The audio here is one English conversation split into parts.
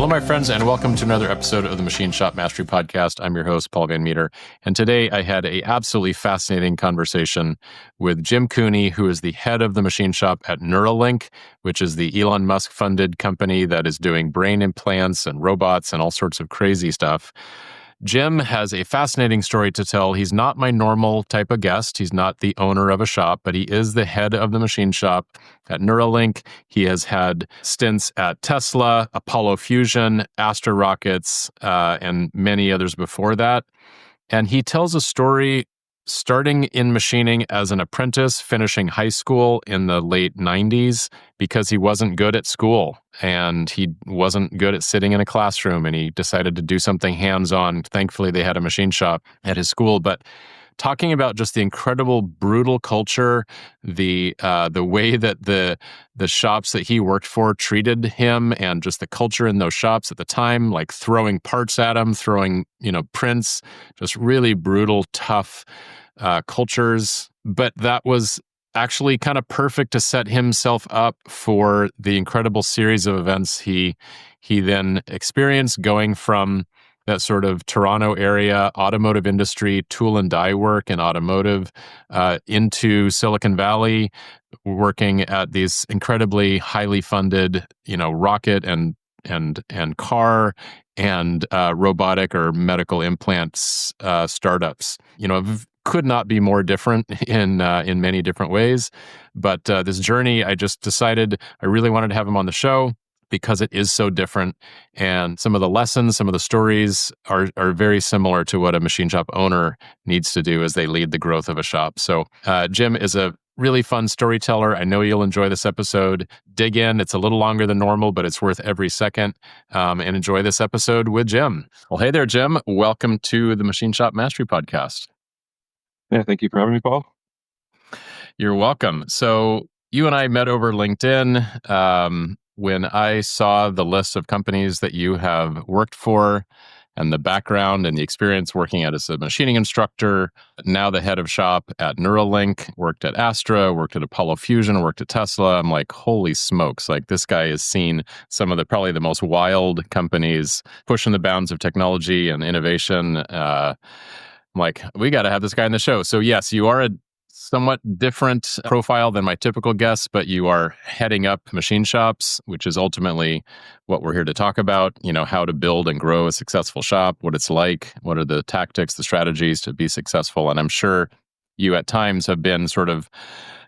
Hello, my friends, and welcome to another episode of the Machine Shop Mastery Podcast. I'm your host, Paul Van Metre, and today I had a absolutely fascinating conversation with Jim Cooney, who is the head of the machine shop at Neuralink, which is the Elon Musk-funded company that is doing brain implants and robots and all sorts of crazy stuff. Jim has a fascinating story to tell. He's not my normal type of guest. He's not the owner of a shop, but he is the head of the machine shop at Neuralink. He has had stints at Tesla, Apollo Fusion, Astra Rockets, and many others before that. And he tells a story starting in machining as an apprentice, finishing high school in the late 90s because he wasn't good at school and he wasn't good at sitting in a classroom, and he decided to do something hands-on. Thankfully, they had a machine shop at his school, but talking about just the incredible brutal culture, the way that the shops that he worked for treated him, and just the culture in those shops at the time, like throwing parts at him, throwing prints, just really brutal, tough cultures. But that was actually kind of perfect to set himself up for the incredible series of events he then experienced, going from that sort of Toronto area automotive industry, tool and die work and automotive, into Silicon Valley, working at these incredibly highly funded, rocket and car and robotic or medical implants startups. Could not be more different in many different ways. But this journey, I just decided I really wanted to have him on the show because it is so different. And some of the lessons, some of the stories are very similar to what a machine shop owner needs to do as they lead the growth of a shop. So Jim is a really fun storyteller. I know you'll enjoy this episode. Dig in. It's a little longer than normal, but it's worth every second. And enjoy this episode with Jim. Well, hey there, Jim. Welcome to the Machine Shop Mastery Podcast. Yeah, thank you for having me, Paul. You're welcome. So you and I met over LinkedIn when I saw the list of companies that you have worked for and the background and the experience working as a machining instructor, now the head of shop at Neuralink, worked at Astra, worked at Apollo Fusion, worked at Tesla. I'm like, holy smokes, like this guy has seen some of probably the most wild companies pushing the bounds of technology and innovation. I'm like, we got to have this guy on the show. So yes, you are a somewhat different profile than my typical guest, but you are heading up machine shops, which is ultimately what we're here to talk about. How to build and grow a successful shop, what it's like, what are the tactics, the strategies to be successful. And I'm sure you at times have been sort of,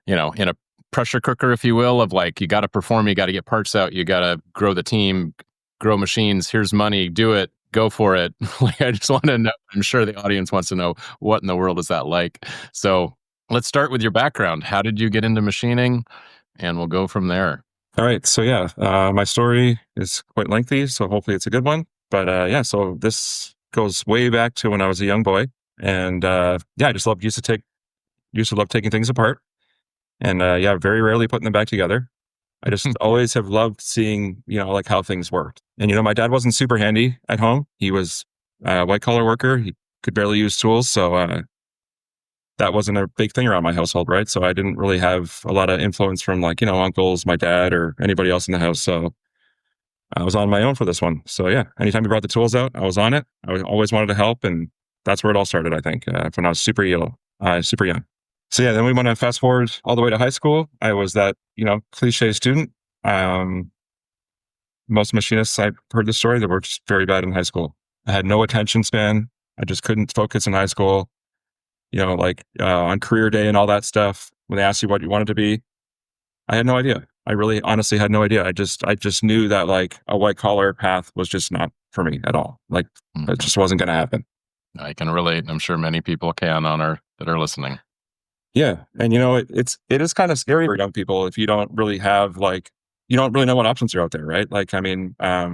in a pressure cooker, if you will, of like, you got to perform, you got to get parts out, you got to grow the team, grow machines, here's money, do it. Go for it. Like, I just want to know, I'm sure the audience wants to know, what in the world is that like? So let's start with your background. How did you get into machining? And we'll go from there. All right. So my story is quite lengthy, so hopefully it's a good one. But so this goes way back to when I was a young boy. And I just used to love taking things apart. And very rarely putting them back together. I just always have loved seeing, like how things worked. And, my dad wasn't super handy at home. He was a white collar worker. He could barely use tools. So that wasn't a big thing around my household, right? So I didn't really have a lot of influence from uncles, my dad, or anybody else in the house. So I was on my own for this one. So anytime he brought the tools out, I was on it. I always wanted to help. And that's where it all started, I think, when I was super young. So then we want to fast forward all the way to high school. I was that, cliche student. Most machinists, I've heard the story, that were just very bad in high school. I had no attention span. I just couldn't focus in high school. On career day and all that stuff, when they asked you what you wanted to be, I had no idea. I really honestly had no idea. I just knew that like a white collar path was just not for me at all. Like it just wasn't going to happen. I can relate. I'm sure many people can that are listening. Yeah. And it is kind of scary for young people if you don't really have you don't really know what options are out there, right? Like, I mean, I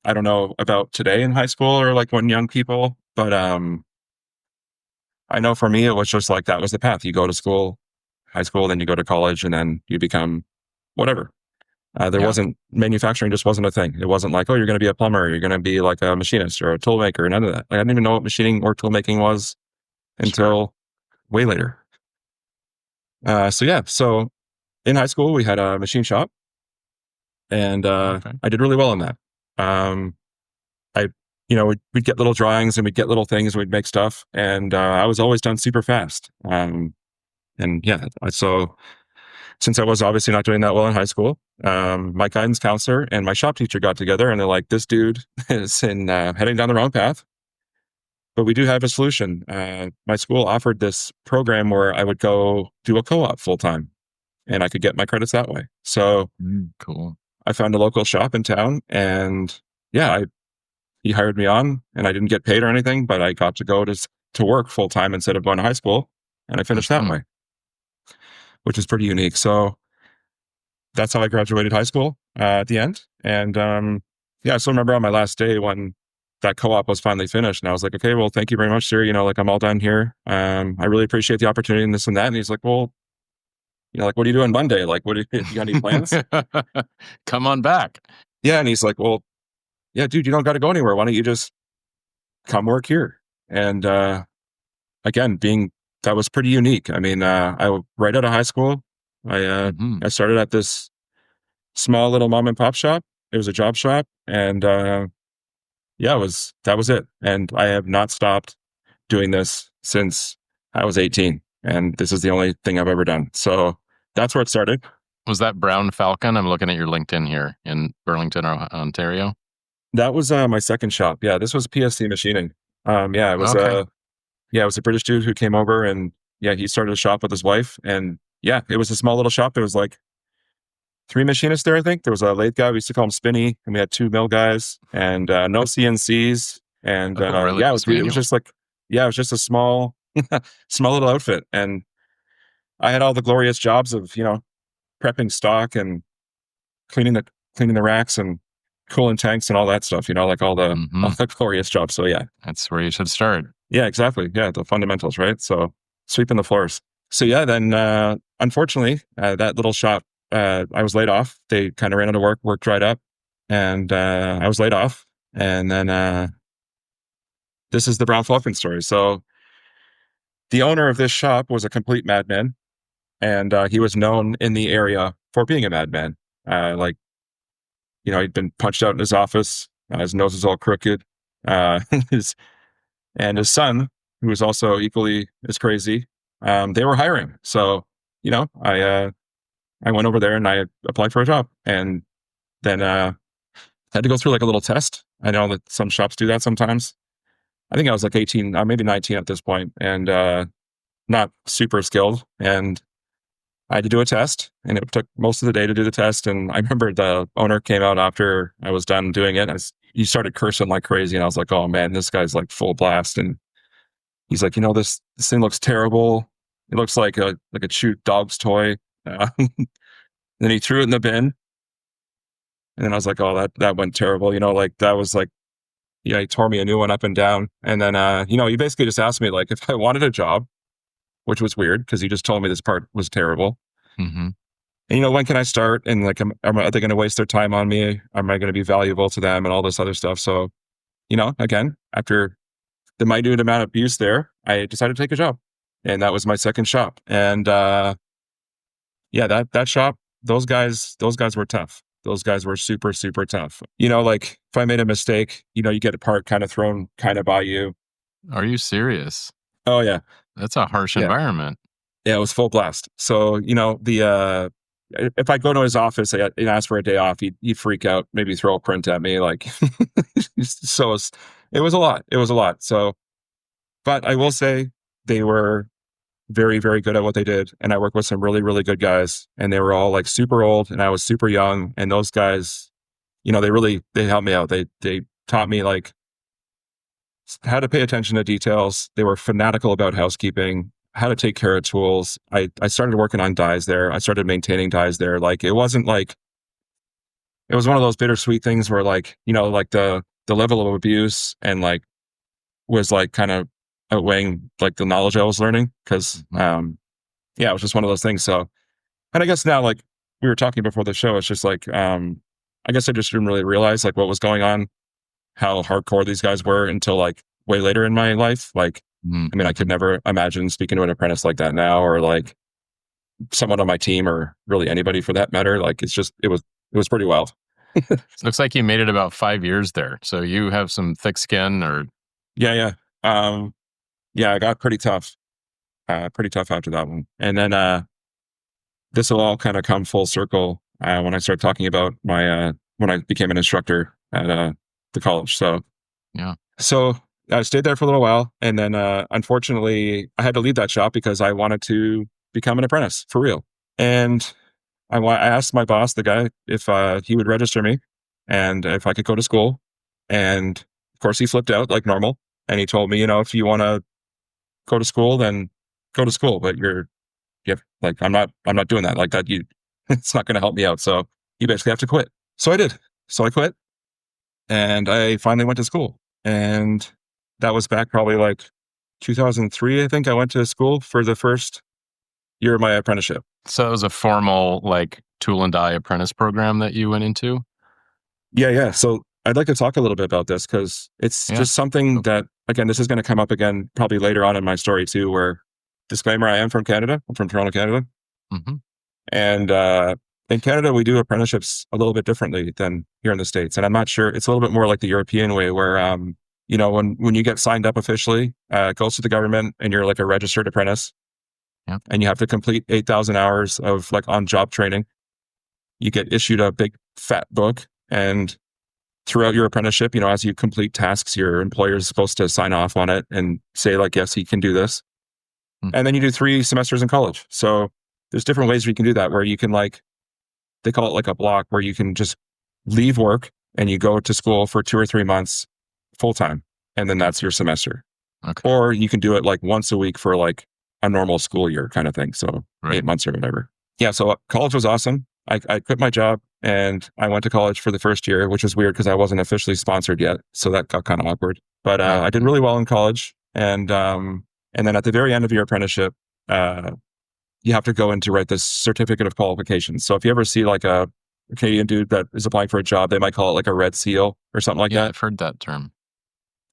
don't know about today in high school or like when young people, but I know for me, it was just like, that was the path. You go to school, high school, then you go to college, and then you become whatever. Wasn't, manufacturing just wasn't a thing. It wasn't like, oh, you're going to be a plumber, you're going to be like a machinist or a tool maker, none of that. Like, I didn't even know what machining or tool making was until way later. So in high school, we had a machine shop, and I did really well in that. we'd get little drawings and we'd get little things and we'd make stuff. And I was always done super fast. And yeah, so since I was obviously not doing that well in high school, my guidance counselor and my shop teacher got together and they're like, this dude is heading down the wrong path, but we do have a solution. My school offered this program where I would go do a co-op full time and I could get my credits that way. So Cool. I found a local shop in town and yeah, he hired me on and I didn't get paid or anything, but I got to go to work full time instead of going to high school. And I finished that way, which is pretty unique. So that's how I graduated high school at the end. And yeah, I still remember on my last day when that co-op was finally finished. And I was like, okay, well, thank you very much, sir. Like I'm all done here. I really appreciate the opportunity and this and that. And he's like, well, like, what are you doing Monday? Like, what do you got any plans? Come on back. Yeah. And he's like, well, yeah, dude, you don't got to go anywhere. Why don't you just come work here? And again, that was pretty unique. I mean, right out of high school, I started at this small little mom and pop shop. It was a job shop, and yeah, that was it. And I have not stopped doing this since I was 18, and this is the only thing I've ever done. So that's where it started. Was that Brown Falcon? I'm looking at your LinkedIn here in Burlington, Ontario. That was my second shop. Yeah, this was PSC Machining. Yeah, it was Okay. it was a British dude who came over, and yeah, he started a shop with his wife, and yeah, it was a small little shop. There was like 3 machinists there, I think. There was a lathe guy. We used to call him Spinny, and we had 2 mill guys, and no CNCs. And Really? yeah, Just it was just like, yeah, it was just a small, small little outfit. And I had all the glorious jobs of, prepping stock and cleaning the racks and cooling tanks and all that stuff, like all the glorious jobs. So yeah. That's where you should start. Yeah, exactly. Yeah, the fundamentals, right? So sweeping the floors. So yeah, then unfortunately, that little shop, I was laid off. They kind of ran out of work dried up, and I was laid off. And then this is the Brown Falcon story. So the owner of this shop was a complete madman, and he was known in the area for being a madman. Like, he'd been punched out in his office. His nose is all crooked. His son, who was also equally as crazy, they were hiring. So, I went over there and I applied for a job, and then had to go through like a little test. I know that some shops do that sometimes. I think I was like 18, maybe 19 at this point, and not super skilled. And I had to do a test, and it took most of the day to do the test. And I remember the owner came out after I was done doing it. He started cursing like crazy, and I was like, "Oh man, this guy's like full blast." And he's like, this thing looks terrible. It looks like a chewed dog's toy." Then he threw it in the bin, and then I was like, "Oh, that went terrible." Like that was like, yeah, he tore me a new one up and down. And then, he basically just asked me like if I wanted a job, which was weird because he just told me this part was terrible. And, when can I start? And like, are they going to waste their time on me? Am I going to be valuable to them and all this other stuff? So, again, after the minute amount of abuse there, I decided to take a job, and that was my second shop. And, yeah, that shop, those guys were tough. Those guys were super, super tough. Like if I made a mistake, you get a part kind of thrown kind of by you. Are you serious? Oh yeah. That's a harsh environment. Yeah, it was full blast. So, if I go to his office and ask for a day off, he'd freak out, maybe throw a print at me. Like, so it was a lot. It was a lot. So, but I will say they were very, very good at what they did. And I worked with some really, really good guys, and they were all like super old and I was super young. And those guys, they helped me out. They taught me like how to pay attention to details. They were fanatical about housekeeping, how to take care of tools. I started working on dies there. I started maintaining dies there. Like, it wasn't like, it was one of those bittersweet things where like, like the level of abuse and like was like kind of outweighing like the knowledge I was learning. Cause, yeah, it was just one of those things. So, and I guess now, like we were talking before the show, it's just like, I guess I just didn't really realize like what was going on, how hardcore these guys were until like way later in my life. Like, I mean, I could never imagine speaking to an apprentice like that now, or like someone on my team, or really anybody for that matter. Like, it was pretty wild. Looks like you made it about 5 years there. So you have some thick skin or Yeah. Yeah, I got pretty tough after that one. And then this will all kind of come full circle when I start talking about my when I became an instructor at the college. yeah. So I stayed there for a little while, and then unfortunately, I had to leave that shop because I wanted to become an apprentice for real. And I asked my boss, the guy, if he would register me and if I could go to school. And of course, he flipped out like normal, and he told me, if you want to go to school, then go to school, but like I'm not doing that like that. It's not going to help me out. So you basically have to quit. So I did. So I quit, and I finally went to school, and that was back probably like 2003. I think I went to school for the first year of my apprenticeship. So it was a formal like tool and die apprentice program that you went into? Yeah. So I'd like to talk a little bit about this because it's Yeah. just something that, again, this is going to come up again probably later on in my story too, where disclaimer, I am from Canada. I'm from Toronto, Canada. Mm-hmm. And in Canada, we do apprenticeships a little bit differently than here in the States. And I'm not sure, it's a little bit more like the European way where, when you get signed up officially, it goes to the government and you're like a registered apprentice. Yeah. And you have to complete 8,000 hours of like on job training. You get issued a big fat book, and throughout your apprenticeship, as you complete tasks, your employer is supposed to sign off on it and say like, yes, he can do this. Hmm. And then you do 3 semesters in college. So there's different ways you can do that where you can they call it like a block where you can just leave work and you go to school for 2 or 3 months full time. And then that's your semester. Okay. Or you can do it like once a week for like a normal school year kind of thing. So Right. 8 months or whatever. Yeah. So college was awesome. I quit my job and I went to college for the first year, which was weird because I wasn't officially sponsored yet. So that got kind of awkward. But Right. I did really well in college. And then at the very end of your apprenticeship, you have to go in to write this certificate of qualifications. So if you ever see like a Canadian dude that is applying for a job, they might call it like a red seal or something like Yeah, that. I've heard that term.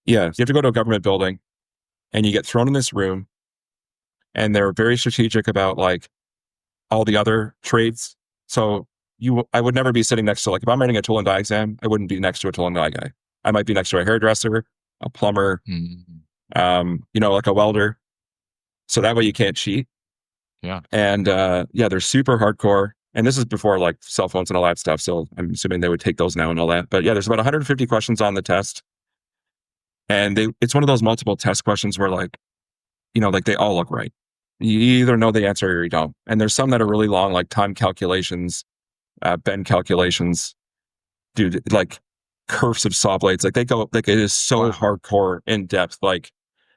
Yeah. You have to go to a government building and you get thrown in this room, and they're very strategic about like all the other trades. So I would never be sitting next to, like, if I'm writing a tool and die exam, I wouldn't be next to a tool and die guy. I might be next to a hairdresser, a plumber, like a welder. So that way you can't cheat. Yeah. And they're super hardcore. And this is before like cell phones and all that stuff. So I'm assuming they would take those now and all that. But yeah, there's about 150 questions on the test. And it's one of those multiple test questions where like they all look right. You either know the answer or you don't. And there's some that are really long, like time calculations, bend calculations, dude, like curves of saw blades. Like they go, like it is so hardcore in depth. Like,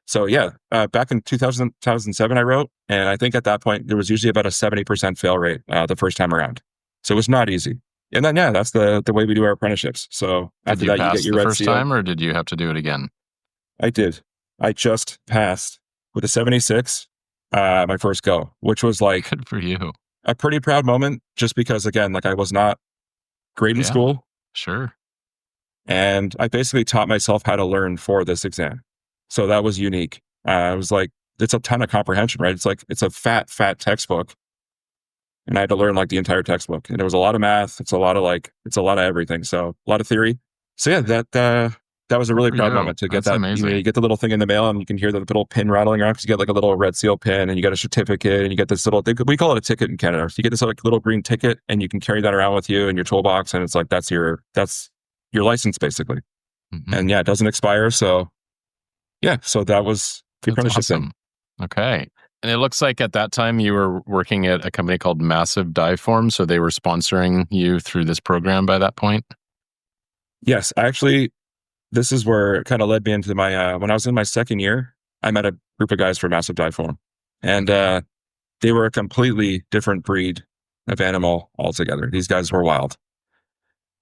so yeah, back in 2007, I wrote, and I think at that point there was usually about a 70% fail rate the first time around. So it was not easy. And then, yeah, that's the way we do our apprenticeships. So after that, you get your the red first seal. time, or did you have to do it again? I did. I just passed with a 76, my first go, which was like Good for you. a pretty proud moment just because, again, like I was not great in school. Sure. And I basically taught myself how to learn for this exam. So that was unique. It was like, it's a ton of comprehension, right? It's like, it's a fat textbook. And I had to learn like the entire textbook. And there was a lot of math. It's a lot of everything. So a lot of theory. So yeah, that was a really proud moment to get That's amazing. You get the little thing in the mail and you can hear the little pin rattling around because you get like a little red seal pin and you get a certificate and you get this little thing. We call it a ticket in Canada. So you get this like little green ticket and you can carry that around with you in your toolbox. And it's like, that's your license basically. Mm-hmm. And yeah, it doesn't expire. So yeah, so that was the apprenticeship thing. Okay. And it looks like at that time you were working at a company called Massive Dieform. So they were sponsoring you through this program by that point? Yes, actually, this is where it kind of led me into my, when I was in my second year, I met a group of guys from Massive Dieform. And they were a completely different breed of animal altogether. These guys were wild.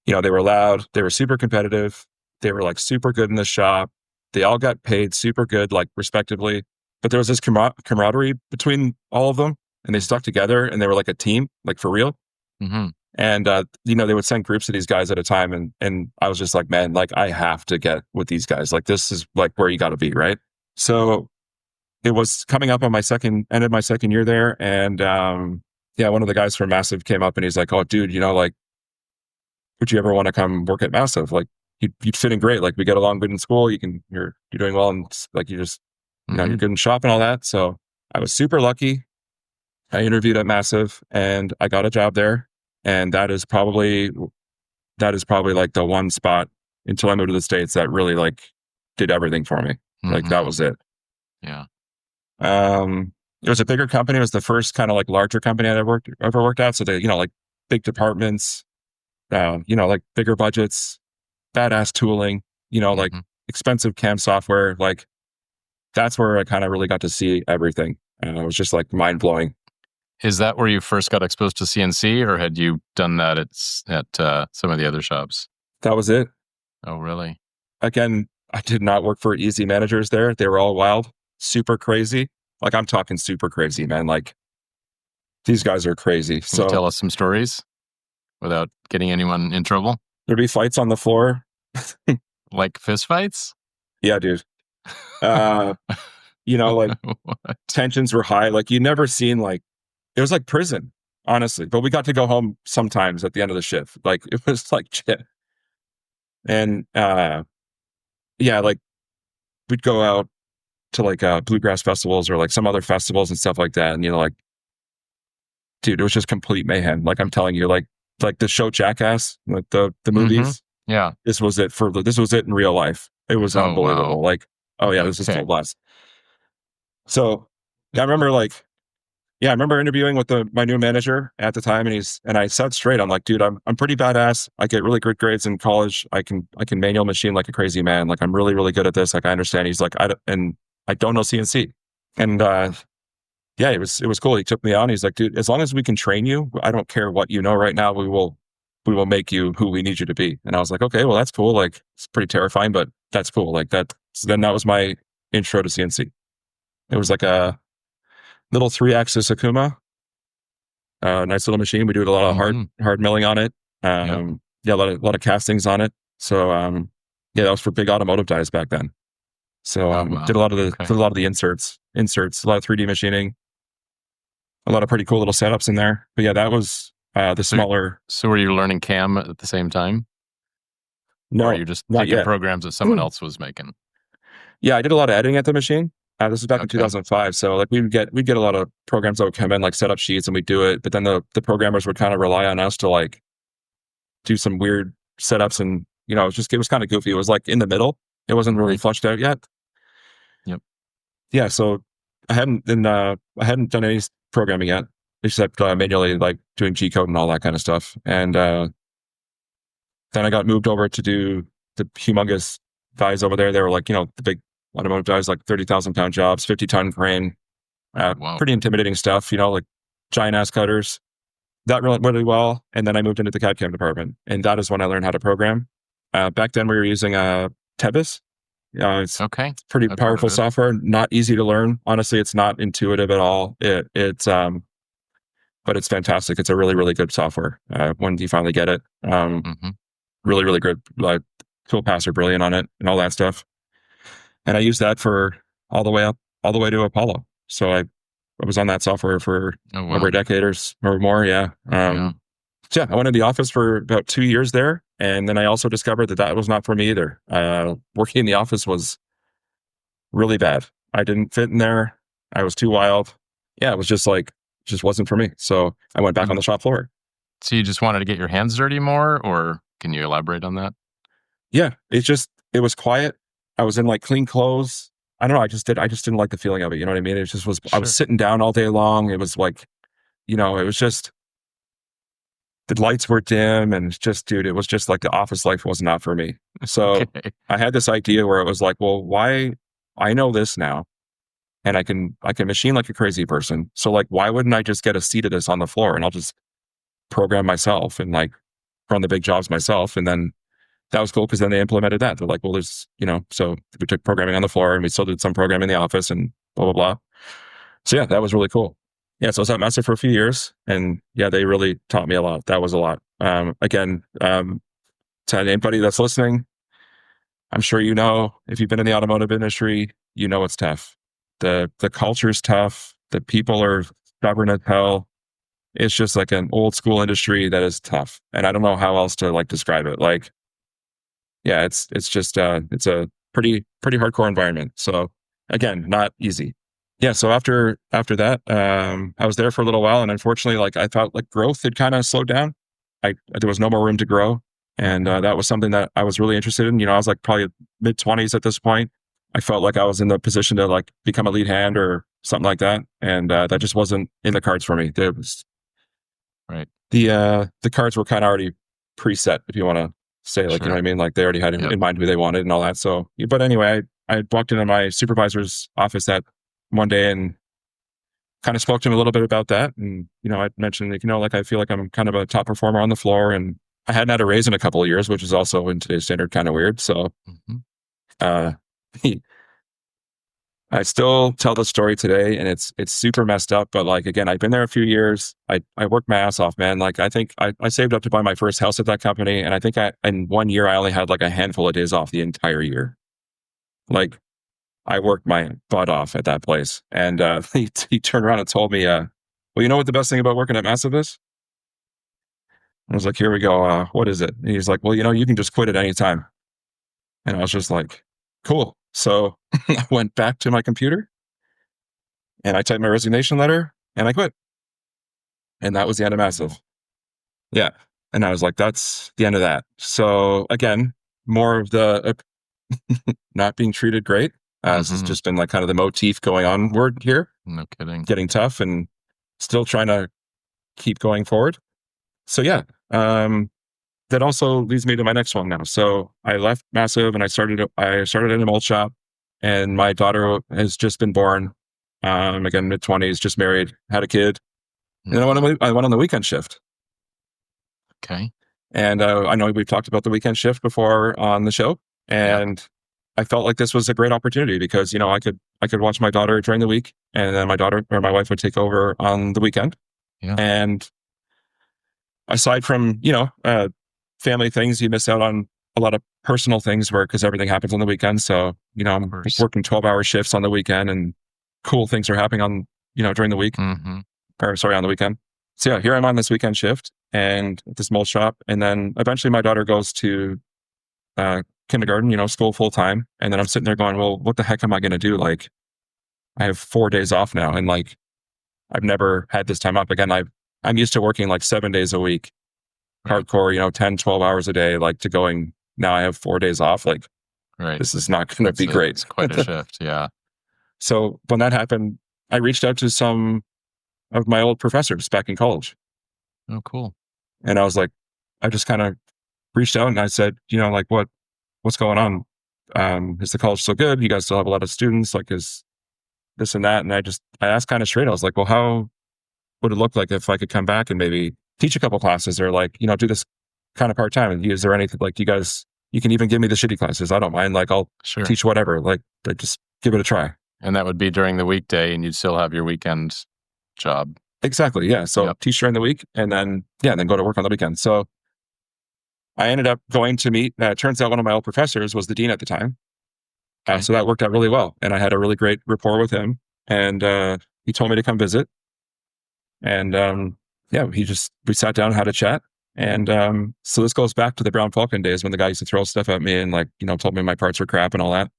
They were loud. They were super competitive. They were like super good in the shop. They all got paid super good, like respectively. But there was this camaraderie between all of them, and they stuck together, and they were like a team, like for real. Mm-hmm. And they would send groups of these guys at a time, and I was just like, man, like I have to get with these guys. Like this is like where you got to be, right? So it was coming up on end of my second year there, and one of the guys from Massive came up and he's like, oh, dude, like would you ever want to come work at Massive? Like you'd fit in great. Like we get along good in school. You're doing well, and like you just you're good in shop and all that. So I was super lucky. I interviewed at Massive and I got a job there, and that is probably like the one spot until I moved to the States that really like did everything for me. Like that was it. Yeah. It was a bigger company. It was the first kind of like larger company I'd ever worked at. So they, like big departments, like bigger budgets, badass tooling, like expensive CAM software. Like that's where I kind of really got to see everything. And it was just like mind blowing. Is that where you first got exposed to CNC, or had you done that at some of the other shops? That was it. Oh, really? Again, I did not work for easy managers there. They were all wild, super crazy. Like I'm talking super crazy, man. Like these guys are crazy. Can you tell us some stories without getting anyone in trouble? There'd be fights on the floor. Like fist fights? Yeah, dude. Like tensions were high. Like you never seen like, it was like prison, honestly. But we got to go home sometimes at the end of the shift. Like it was like shit. And like we'd go out to like bluegrass festivals or like some other festivals and stuff like that. And like, dude, it was just complete mayhem. Like I'm telling you, like the show Jackass, like the movies. Yeah. This was it in real life. It was unbelievable. Wow. Like, oh yeah, this is full blast. So I remember interviewing with my new manager at the time, and I said straight, I'm like, dude, I'm pretty badass. I get really good grades in college. I can manual machine like a crazy man. Like I'm really, really good at this. Like I understand. He's like, I don't know CNC. And it was cool. He took me on. He's like, dude, as long as we can train you, I don't care what you know right now. We will make you who we need you to be. And I was like, okay, well, that's cool. Like it's pretty terrifying, but that's cool. Like that. So then that was my intro to CNC. It was like a little 3-axis Akuma, nice little machine. We do a lot of hard milling on it. A lot of castings on it. So that was for big automotive dies back then. So did a lot of the inserts, a lot of 3D machining, a lot of pretty cool little setups in there. But yeah, that was the smaller. So were you learning CAM at the same time? No, or are you just taking programs that someone else was making? Yeah, I did a lot of editing at the machine. This was back in 2005. So like we'd get a lot of programs that would come in, like set up sheets, and we'd do it. But then the programmers would kind of rely on us to like do some weird setups, and it was kind of goofy. It was like in the middle. It wasn't really fleshed out yet. Yep. Yeah. So I hadn't done any programming yet, except manually like doing G code and all that kind of stuff. And then I got moved over to do the humongous dies over there. They were like, the big automotive dies, like 30,000 pound jobs, 50-ton crane, pretty intimidating stuff, like giant ass cutters. That went really well. And then I moved into the CAD CAM department, and that is when I learned how to program. Back then we were using Tebis. It's pretty powerful software, not easy to learn. Honestly, it's not intuitive at all. It's but it's fantastic. It's a really, really good software when you finally get it. Really, really good. Tool paths are brilliant on it and all that stuff. And I used that for all the way to Apollo. So I was on that software for over a decade or more. Yeah. So I went in the office for about 2 years there. And then I also discovered that was not for me either. Working in the office was really bad. I didn't fit in there. I was too wild. Yeah, it was just wasn't for me. So I went back on the shop floor. So you just wanted to get your hands dirty more, or can you elaborate on that? Yeah, it was quiet. I was in like clean clothes. I don't know. I just didn't like the feeling of it. You know what I mean? It just was, I was sitting down all day long. It was like, it was just, the lights were dim, and it was just like the office life was not for me. So I had this idea where it was like, well, why, I know this now, and I can machine like a crazy person. So like, why wouldn't I just get a seat of this on the floor, and I'll just program myself and like run the big jobs myself? And then that was cool, because then they implemented that. They're like, well, there's, so we took programming on the floor, and we still did some programming in the office and blah, blah, blah. So yeah, that was really cool. Yeah, so I was at Massive for a few years, and yeah, they really taught me a lot. That was a lot. Again, to anybody that's listening, I'm sure if you've been in the automotive industry, it's tough. The culture's tough. The people are stubborn as hell. it's just like an old school industry that is tough. And I don't know how else to like describe it. Like, yeah, it's just it's a pretty hardcore environment. So again, not easy. Yeah. So after that, I was there for a little while, and unfortunately, like I felt like growth had kind of slowed down. There was no more room to grow, and that was something that I was really interested in. You know, I was like probably mid-20s at this point. I felt like I was in the position to like become a lead hand or something like that, and that just wasn't in the cards for me. There was Right. the cards were kind of already preset, if you want to say, like, you know Sure. what I mean? Like they already had Yep. in mind who they wanted and all that. So, but anyway, I walked into my supervisor's office that one day and kind of spoke to him a little bit about that. And, you know, I mentioned, like, you know, like I feel like I'm kind of a top performer on the floor, and I hadn't had a raise in a couple of years, which is also in today's standard kind of weird. So, Hmm. uh, I still tell the story today, and it's super messed up. But like again, I've been there a few years. I worked my ass off, man. Like I think I saved up to buy my first house at that company, and I think in 1 year I only had like a handful of days off the entire year. Like I worked my butt off at that place, and he turned around and told me, "Well, you know what the best thing about working at Massive is?" I was like, "Here we go. What is it?" And he's like, "Well, you know, you can just quit at any time." And I was just like, "Cool." So I went back to my computer and I typed my resignation letter and I quit. And that was the end of Massive. Yeah. And I was like, that's the end of that. So again, more of the not being treated great. This has Hmm. just been like kind of the motif going onward here, No kidding. getting tough and still trying to keep going forward. So yeah, that also leads me to my next one now. So I left Massive and I started in a mold shop, and my daughter has just been born. Again, mid-20s, just married, had a kid, and then I went on the weekend shift. Okay. And I know we've talked about the weekend shift before on the show, Yeah. and I felt like this was a great opportunity because you know I could watch my daughter during the week, and then my daughter or my wife would take over on the weekend. Yeah. And aside from family things, you miss out on a lot of personal things where because everything happens on the weekend. So you know Of I'm course. working 12-hour shifts on the weekend, and cool things are happening on during the week, Hmm. or sorry, on the weekend. So yeah, here I'm on this weekend shift and at this mold shop, and then eventually my daughter goes to kindergarten, school full time, and then I'm sitting there going, well, what the heck am I going to do? Like, I have 4 days off now, and like I've never had this time off. Again, I'm used to working like 7 days a week, Right. hardcore, 10, 12 hours a day, like to going. Now I have 4 days off. Like Right. this is not going to be great. It's quite a shift. Yeah. So when that happened, I reached out to some of my old professors back in college, Oh, cool. and I was like, I just kind of reached out and I said, like what's going on? Is the college still good? You guys still have a lot of students? Like, is this and that? And I asked kind of straight. I was like, well, how would it look like if I could come back and maybe teach a couple classes or like, do this kind of part time? And is there anything like you can even give me the shitty classes. I don't mind. Like, I'll Sure. teach whatever. Like, just give it a try. And that would be during the weekday, and you'd still have your weekend job. Exactly. Yeah. So Yep. teach during the week and then, then go to work on the weekend. So I ended up going to meet, turns out one of my old professors was the dean at the time. Okay. So that worked out really well. And I had a really great rapport with him. And he told me to come visit. And yeah, we sat down, had a chat. And so this goes back to the Brown Falcon days when the guy used to throw stuff at me and like, told me my parts were crap and all that.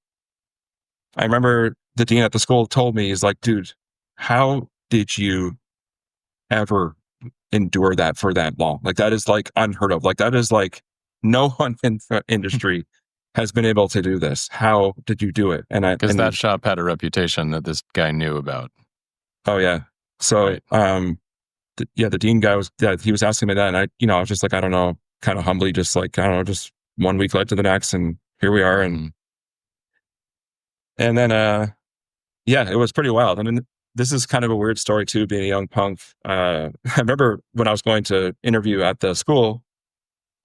I remember the dean at the school told me, he's like, dude, how did you ever endure that for that long? Like, that is like unheard of. Like, that is like no one in the industry has been able to do this. How did you do it? Because that shop had a reputation that this guy knew about. Oh yeah. So, Right. the dean guy he was asking me that, and I was just like, I don't know, kind of humbly, just like, I don't know, just 1 week led to the next, and here we are. Mhm. And then, yeah, it was pretty wild. I mean, this is kind of a weird story too, being a young punk. I remember when I was going to interview at the school,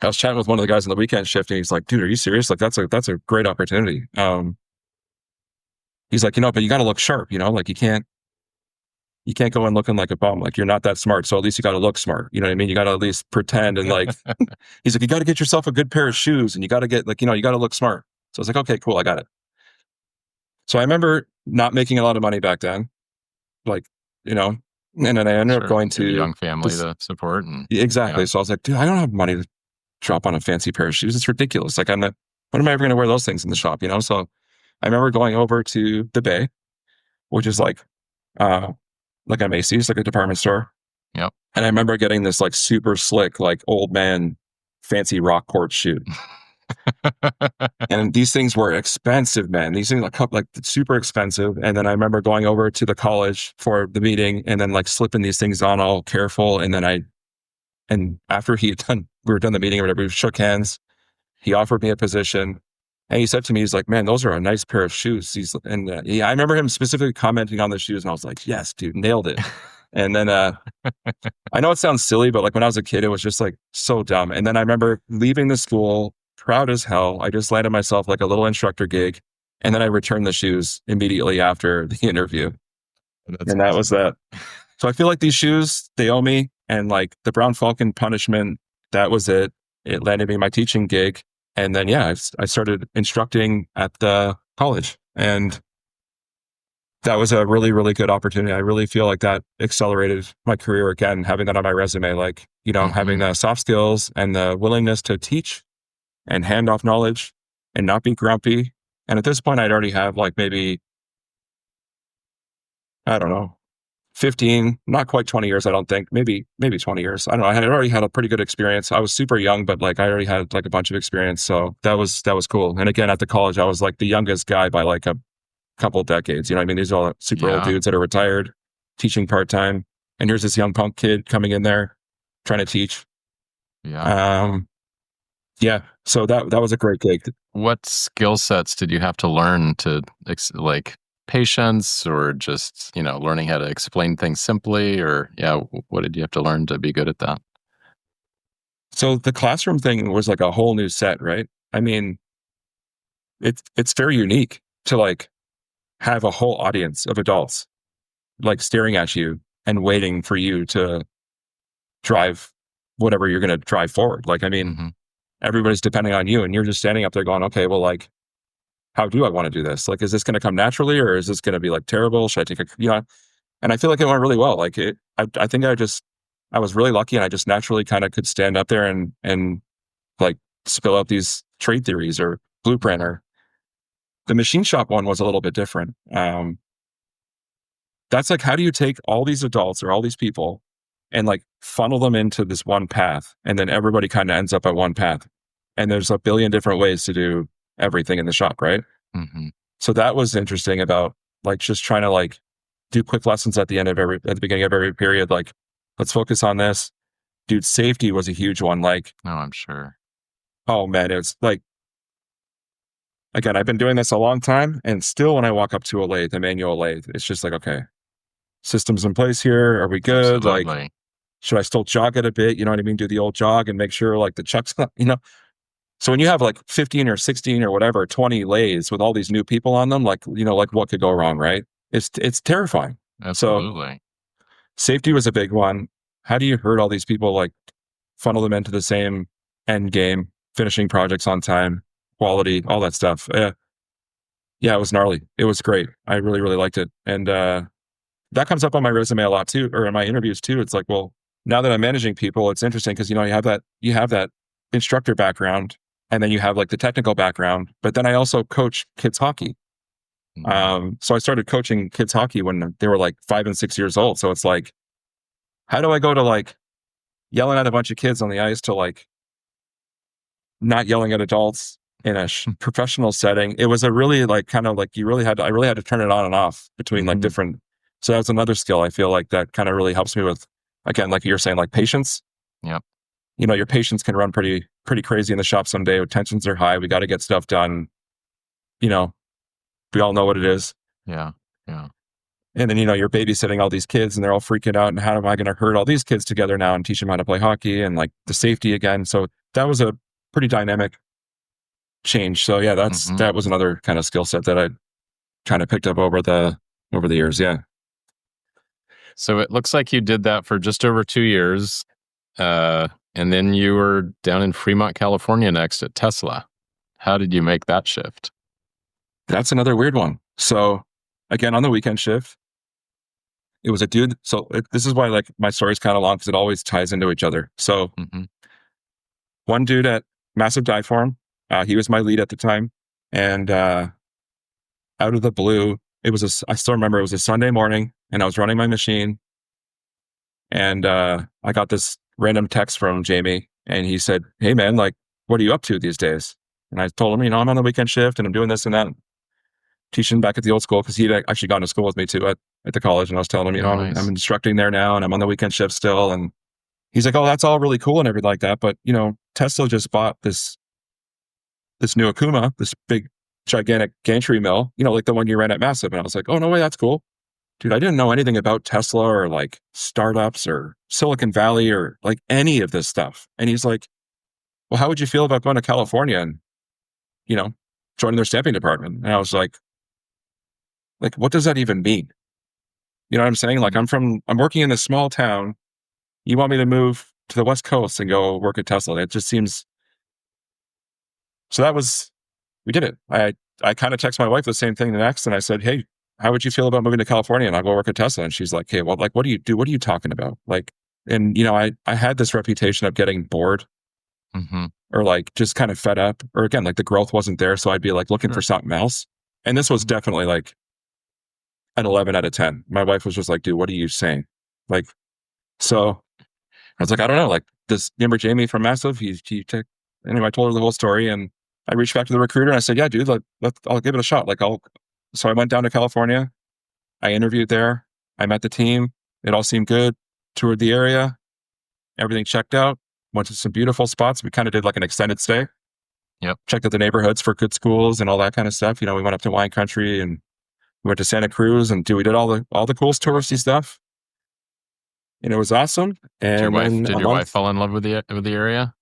I was chatting with one of the guys on the weekend shift, and he's like, dude, are you serious? Like, that's a great opportunity. He's like, but you got to look sharp, like you can't go in looking like a bum. Like, you're not that smart. So at least you got to look smart. You know what I mean? You got to at least pretend. And like, he's like, you got to get yourself a good pair of shoes, and you got to get like, you got to look smart. So I was like, okay, cool. I got it. So I remember not making a lot of money back then. Like, you know, And then I ended up Sure. going You have a to young family this. to support, and Exactly. yeah. So I was like, dude, I don't have money to drop on a fancy pair of shoes. It's ridiculous. Like, I'm not, when am I ever going to wear those things in the shop? You know? So I remember going over to the Bay, which is uh, like a Macy's, like a department store. Yep. And I remember getting this like super slick, like old man, fancy Rockport shoe. And these things were expensive, man. These things like super expensive. And then I remember going over to the college for the meeting and then like slipping these things on all careful. And after we were done the meeting or whatever, we shook hands. He offered me a position. And he said to me, he's like, man, those are a nice pair of shoes. I remember him specifically commenting on the shoes. And I was like, yes, dude, nailed it. And then, I know it sounds silly, but like when I was a kid, it was just like so dumb. And then I remember leaving the school proud as hell. I just landed myself like a little instructor gig. And then I returned the shoes immediately after the interview. That's And that was awesome. that. So I feel like these shoes, they owe me. And like the Brown Falcon punishment, that was it. It landed me my teaching gig. And then, yeah, I started instructing at the college. And that was a really, really good opportunity. I really feel like that accelerated my career again, having that on my resume, like, having the soft skills and the willingness to teach and hand off knowledge and not be grumpy. And at this point, I'd already have like maybe, I don't know, 15, not quite 20 years, I don't think, maybe 20 years. I don't know. I had already had a pretty good experience. I was super young, but like I already had like a bunch of experience. So that was cool. And again, at the college, I was like the youngest guy by like a couple of decades. You know what I mean? These are all super old Yeah. dudes that are retired, teaching part-time. And here's this young punk kid coming in there trying to teach. Yeah. Yeah. So that was a great gig. What skill sets did you have to learn to like patience or just, learning how to explain things simply or yeah, what did you have to learn to be good at that? So the classroom thing was like a whole new set, right? I mean, it's very unique to like have a whole audience of adults like staring at you and waiting for you to drive whatever you're going to drive forward. Like, I mean, Mhm. everybody's depending on you and you're just standing up there going, okay, well, like, how do I want to do this? Like, is this going to come naturally or is this going to be like terrible? Should I take and I feel like it went really well. Like I think I was really lucky and I just naturally kind of could stand up there and like spill out these trade theories or blueprint Mhm. or the machine shop one was a little bit different. That's like, how do you take all these adults or all these people and like funnel them into this one path? And then everybody kind of ends up at one path. And there's a billion different ways to do everything in the shop, right? Mhm. So that was interesting about like just trying to like do quick lessons at the beginning of every period. Like, let's focus on this. Dude, safety was a huge one. Like, No, I'm sure. oh man, it's like, again, I've been doing this a long time. And still when I walk up to a lathe, a manual lathe, it's just like, okay, systems in place here. Are we good? Like, Absolutely. should I still jog it a bit? You know what I mean? Do the old jog and make sure like the chuck's not. So when you have like 15 or 16 or whatever, 20 lathes with all these new people on them, like, like what could go wrong, right? It's terrifying. So Absolutely. safety was a big one. How do you herd all these people, like funnel them into the same end game, finishing projects on time, quality, all that stuff? Yeah, it was gnarly. It was great. I really, really liked it. And that comes up on my resume a lot too, or in my interviews too. It's like, well, now that I'm managing people, it's interesting because you have that instructor background, and then you have like the technical background. But then I also coach kids hockey. Mhm. So I started coaching kids hockey when they were like 5 and 6 years old. So it's like, how do I go to like yelling at a bunch of kids on the ice to like not yelling at adults in a professional setting? It was a really like kind of like I really had to turn it on and off between like Mhm. different. So that's another skill I feel like that kind of really helps me with, again, like you're saying, like patience. Yep. Your patience can run pretty crazy in the shop someday. Tensions are high. We got to get stuff done. You know, we all know what it is. Yeah. Yeah. And then, you're babysitting all these kids and they're all freaking out. And how am I going to herd all these kids together now and teach them how to play hockey and like the safety again? So that was a pretty dynamic change. So yeah, Mhm. that was another kind of skill set that I kind of picked up over the years. Yeah. So it looks like you did that for just over 2 years, and then you were down in Fremont, California next at Tesla. How did you make that shift? That's another weird one. So again, on the weekend shift, it was a dude. So this is why like my story's kind of long because it always ties into each other. So one dude at Massive Die Form, he was my lead at the time. And out of the blue, I still remember it was a Sunday morning and I was running my machine. And I got this random text from Jamie and he said, "Hey man, like, what are you up to these days?" And I told him, I'm on the weekend shift and I'm doing this and that, teaching back at the old school because he'd actually gone to school with me too at the college. And I was telling him, Nice. I'm instructing there now and I'm on the weekend shift still. And he's like, "Oh, that's all really cool and everything like that. But, Tesla just bought this newcomer, this big, gigantic gantry mill, like the one you ran at Massive." And I was like, "Oh, no way, that's cool." Dude, I didn't know anything about Tesla or like startups or Silicon Valley or like any of this stuff. And he's like, "Well, how would you feel about going to California and, joining their stamping department?" And I was like, what does that even mean? You know what I'm saying? Like I'm working in this small town. You want me to move to the West Coast and go work at Tesla? It just seems. So we did it. I kind of text my wife the same thing the next, and I said, "Hey, how would you feel about moving to California and I'll go work at Tesla?" And she's like, "Hey, well, like, what do you do? What are you talking about?" Like, and I had this reputation of getting bored or like just kind of fed up, or again, like the growth wasn't there. So I'd be like looking for something else. And this was definitely like an 11 out of 10. My wife was just like, "Dude, what are you saying?" Like, so I was like, "I don't know." Like this, remember Jamie from Massive? Anyway, I told her the whole story and I reached back to the recruiter and I said, "Yeah, dude, I'll give it a shot." So I went down to California. I interviewed there. I met the team. It all seemed good. Toured the area. Everything checked out. Went to some beautiful spots. We kind of did like an extended stay. Yep. Checked out the neighborhoods for good schools and all that kind of stuff. We went up to wine country and we went to Santa Cruz and we did all the cool touristy stuff. And it was awesome. And Did your wife fall in love with the area?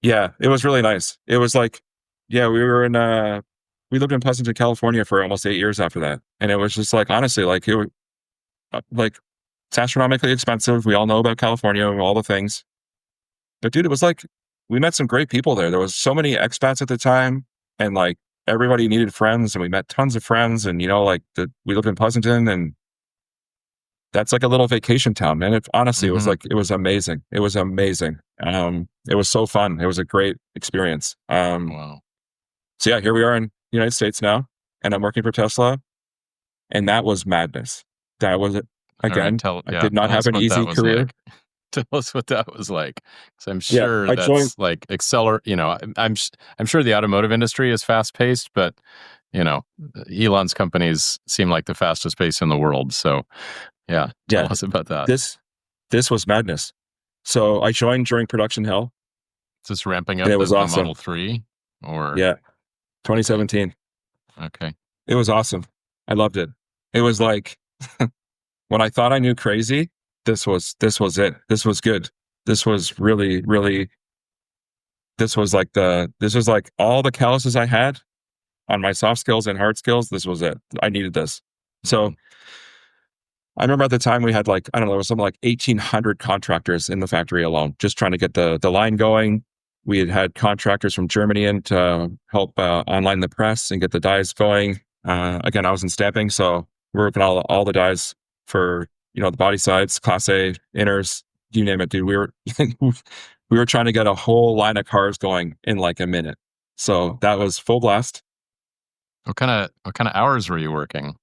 Yeah, it was really nice. It was like, yeah, we lived in Pleasanton, California for almost 8 years after that. And it was just like, honestly, like it's astronomically expensive. We all know about California and all the things. But dude, it was like, we met some great people there. There was so many expats at the time and like everybody needed friends and we met tons of friends and, we lived in Pleasanton and that's like a little vacation town, man. Honestly, it was like, it was amazing. It was amazing. It was so fun. It was a great experience. Wow. So yeah, here we are in the United States now and I'm working for Tesla and that was madness. That was it. Again, I did not have an easy career. Like. Tell us what that was like. So I'm sure that's like I'm sure the automotive industry is fast paced, but Elon's companies seem like the fastest pace in the world. So tell us about that. This was madness. So I joined during production hell. Is this ramping up? It was awesome. Model 3 or 2017. Okay. It was awesome. I loved it. It was like when I thought I knew crazy, this was it. This was good. This was really, really, this was like all the calluses I had on my soft skills and hard skills. This was it. I needed this. So I remember at the time we had like, I don't know, it was something like 1,800 contractors in the factory alone, just trying to get the line going. We had contractors from Germany in to help online the press and get the dies going. Again, I was in stamping, so we're working all the dies for, the body sides, Class A, inners, you name it, dude. We were trying to get a whole line of cars going in like a minute. So that was full blast. What kind of hours were you working?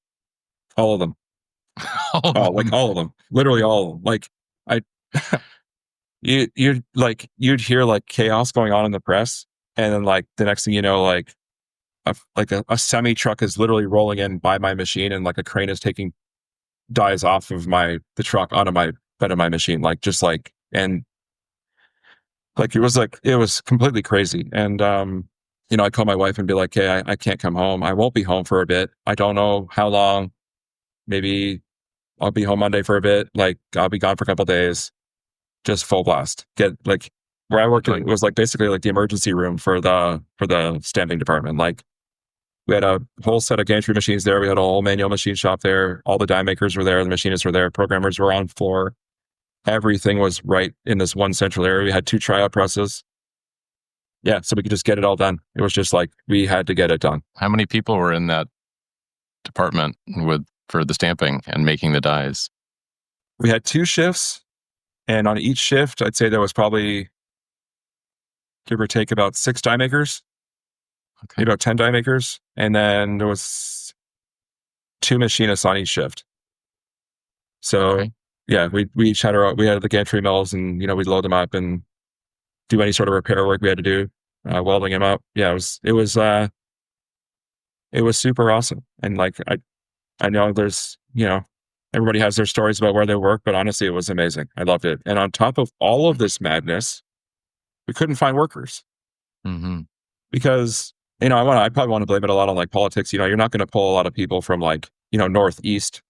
All of them. Like all of them. Literally all of them. Like you'd hear like chaos going on in the press, and then like the next thing you know, like a semi truck is literally rolling in by my machine, and like a crane is taking dies off of the truck onto my bed of my machine, and it was completely crazy. And I'd call my wife and be like, "Hey, I can't come home. I won't be home for a bit. I don't know how long. Maybe I'll be home Monday for a bit. Like I'll be gone for a couple of days." Just full blast. Get like where I worked, it was like basically like the emergency room for the stamping department. Like we had a whole set of gantry machines there. We had a whole manual machine shop there. All the die makers were there. The machinists were there. Programmers were on floor. Everything was right in this one central area. We had 2 tryout presses. Yeah, so we could just get it all done. It was just like we had to get it done. How many people were in that department for the stamping and making the dies? We had 2 shifts, and on each shift, I'd say there was probably, give or take, about 6 die makers, Okay. maybe about 10 die makers, and then there was 2 machinists on each shift. So Okay. yeah, we each had we had the gantry mills, and we'd load them up and do any sort of repair work we had to do, welding them up. Yeah, it was super awesome. And like I know there's everybody has their stories about where they work, but honestly, it was amazing. I loved it. And on top of all of this madness, we couldn't find workers Mm-hmm. because I probably want to blame it a lot on like politics. You're not going to pull a lot of people from like northeast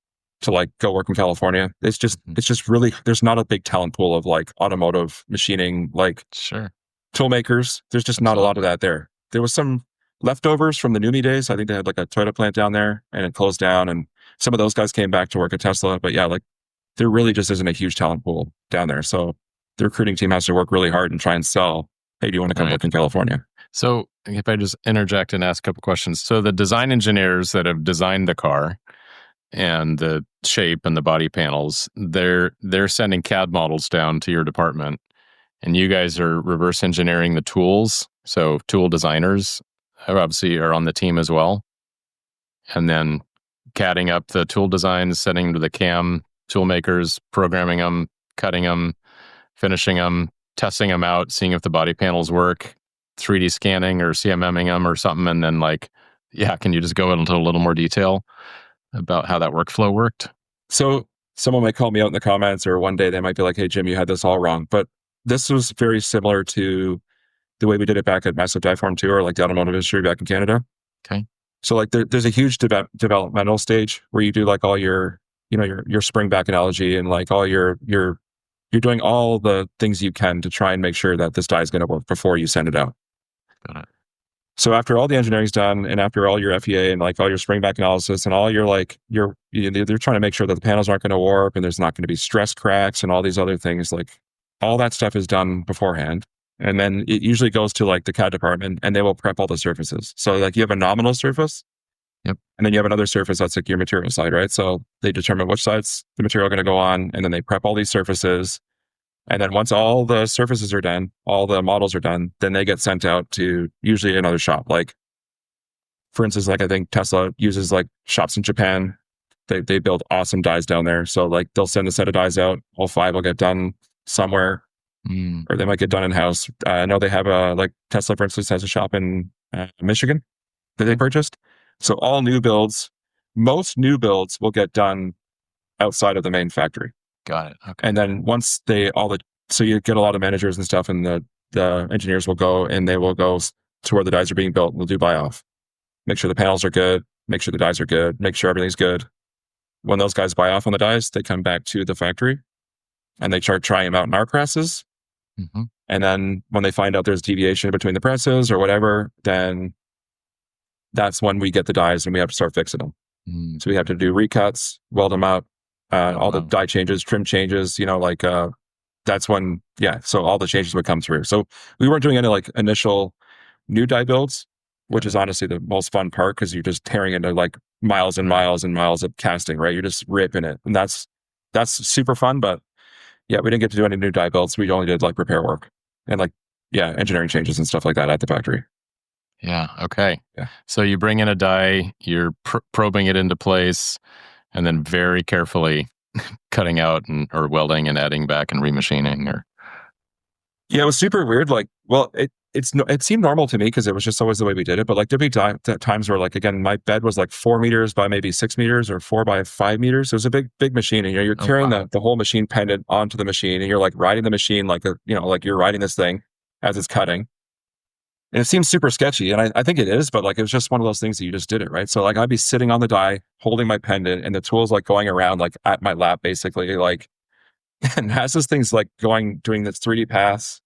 to like go work in California. It's just really, there's not a big talent pool of like automotive machining, like Sure. tool makers. There's just not a lot of that there. There was some leftovers from the NUMMI days. I think they had like a Toyota plant down there and it closed down, and some of those guys came back to work at Tesla. But yeah, like there really just isn't a huge talent pool down there. So the recruiting team has to work really hard and try and sell, hey, do you want to come work in California? So if I just interject and ask a couple questions. So the design engineers that have designed the car and the shape and the body panels, they're sending CAD models down to your department, and you guys are reverse engineering the tools. So tool designers obviously are on the team as well. And then CADing up the tool designs, sending them to the CAM tool makers, programming them, cutting them, finishing them, testing them out, seeing if the body panels work, 3D scanning or CMMing them or something. And then can you just go into a little more detail about how that workflow worked? So someone might call me out in the comments, or one day they might be like, hey, Jim, you had this all wrong. But this was very similar to the way we did it back at Massive Die Form 2, or like the automotive industry back in Canada. Okay. So like there's a huge developmental stage where you do like all your, your spring back analogy, and like all you're doing all the things you can to try and make sure that this die is going to work before you send it out. Got it. So after all the engineering's done, and after all your FEA and like all your spring back analysis and all your they're trying to make sure that the panels aren't going to warp and there's not going to be stress cracks and all these other things, like all that stuff is done beforehand. And then it usually goes to like the CAD department, and they will prep all the surfaces. So like you have a nominal surface. Yep. And then you have another surface that's like your material side, right? So they determine which side's the material going to go on, and then they prep all these surfaces. And then once all the surfaces are done, all the models are done, then they get sent out to usually another shop. Like, for instance, like I think Tesla uses like shops in Japan. They build awesome dies down there. So like they'll send a set of dies out. All 5 will get done somewhere, or they might get done in house. I know they have like Tesla, for instance, has a shop in Michigan that they purchased. So all new builds, most new builds will get done outside of the main factory. Got it. Okay. And then once so you get a lot of managers and stuff, and the engineers will go, and they will go to where the dies are being built. We'll do buy off, make sure the panels are good, make sure the dies are good, make sure everything's good. When those guys buy off on the dies, they come back to the factory and they start trying them out in our presses. Mm-hmm. And then when they find out there's deviation between the presses or whatever, then that's when we get the dies and we have to start fixing them. So we have to do recuts, weld them up, all the die changes, trim changes, that's when, so all the changes would come through. So we weren't doing any like initial new die builds, which is honestly the most fun part, because you're just tearing into like miles and miles and miles of casting, right? You're just ripping it. And that's super fun. But yeah, we didn't get to do any new die builds. We only did like repair work and like, engineering changes and stuff like that at the factory. Yeah. Okay. Yeah. So you bring in a die, you're probing it into place, and then very carefully cutting out or welding and adding back and remachining. Yeah, it was super weird. Like, well, it seemed normal to me because it was just always the way we did it. But like there'd be times where, like, again, my bed was like 4 meters by maybe 6 meters, or 4 by 5 meters. It was a big machine, and you're carrying the whole machine pendant onto the machine, and you're like riding the machine like like you're riding this thing as it's cutting. And it seems super sketchy, and I think it is, but like it was just one of those things that you just did it, right? So like I'd be sitting on the die holding my pendant, and the tool's like going around like at my lap basically, like, and as this thing's like doing this 3D pass,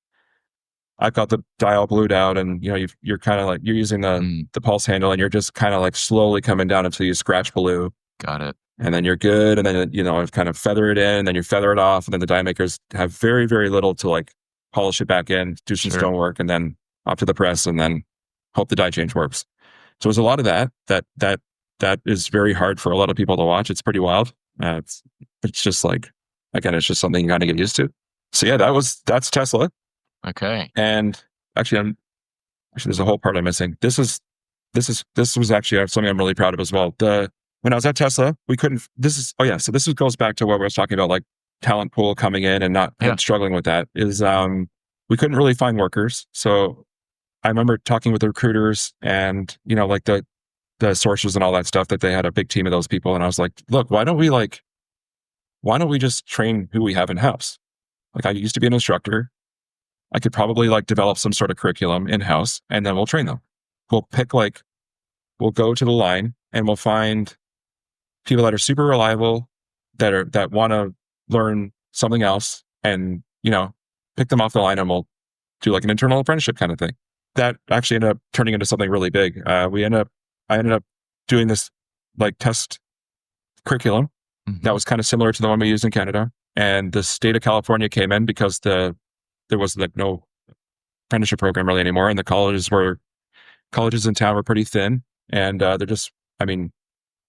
I've got the dial blued out, and you're kind of like, you're using the pulse handle, and you're just kind of like slowly coming down until you scratch blue. Got it. And then you're good, and then kind of feather it in, and then you feather it off, and then the die makers have very, very little to like polish it back in, do some stonework, and then up to the press, and then hope the die change works. So there's a lot of that is very hard for a lot of people to watch. It's pretty wild. It's just like again, it's just something you kind of get used to. So yeah, that's Tesla. Okay. And actually, there's a whole part I'm missing. This was actually something I'm really proud of as well. When I was at Tesla, we couldn't. So this goes back to what we was talking about, like talent pool coming in and not Yeah. and struggling with that. Is we couldn't really find workers. So I remember talking with the recruiters and like the sources and all that stuff, that they had a big team of those people, and I was like, look, why don't we just train who we have in house? Like, I used to be an instructor. I could probably like develop some sort of curriculum in house, and then we'll train them. We'll go to the line and we'll find people that are super reliable, that want to learn something else, and pick them off the line, and we'll do like an internal apprenticeship kind of thing. That actually ended up turning into something really big. I ended up doing this like test curriculum that was kind of similar to the one we used in Canada, and the state of California came in because there was like no apprenticeship program really anymore, and the colleges in town were pretty thin, and they're just, I mean,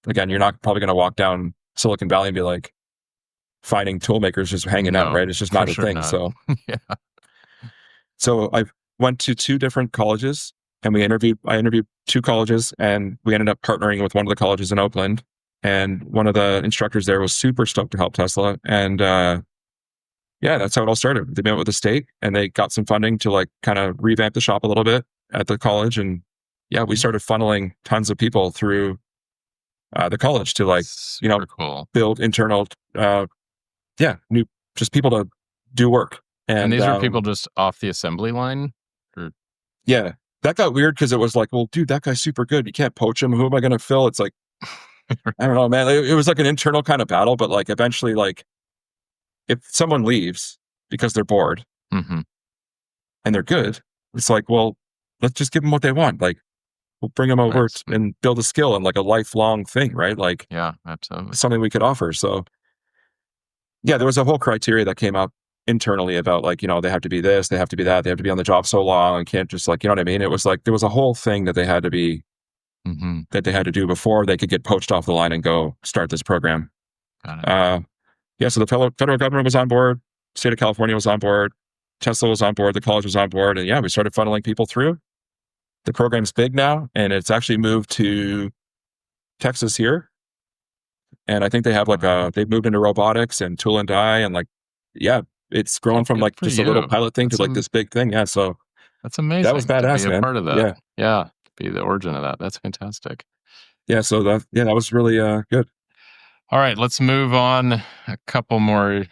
again, you're not probably going to walk down Silicon Valley and be like finding tool makers just hanging out, right? It's just not a thing. Not. So Yeah. So I went to 2 different colleges, and I interviewed 2 colleges, and we ended up partnering with one of the colleges in Oakland. And one of the instructors there was super stoked to help Tesla. And yeah, that's how it all started. They met with the state, and they got some funding to like kind of revamp the shop a little bit at the college. And yeah, we started funneling tons of people through the college to like, Super cool. build internal, new, just people to do work. And these are people just off the assembly line? Or? Yeah, that got weird because it was like, well, dude, that guy's super good. You can't poach him. Who am I going to fill? It's like, I don't know, man. It was like an internal kind of battle, but like eventually, like if someone leaves because they're bored and they're good, it's like, well, let's just give them what they want. Like, we'll bring them over and build a skill and like a lifelong thing, right? Like, yeah, absolutely, something we could offer. So yeah, there was a whole criteria that came up internally about like, they have to be this, they have to be that, they have to be on the job so long and can't just like, you know what I mean? It was like, there was a whole thing that they had to be, that they had to do before they could get poached off the line and go start this program. Got it. Yeah, so the federal government was on board, state of California was on board, Tesla was on board, the college was on board, and yeah, we started funneling people through. The program's big now, and it's actually moved to Texas here. And I think they have like they've moved into robotics and tool and die, and like, yeah, it's grown from like just a little pilot thing to like this big thing. Yeah, so that's amazing. That was badass, to be a man. part of that. Yeah, yeah, to be the origin of that. That's fantastic. Yeah, so that was really good. All right, let's move on. A couple more.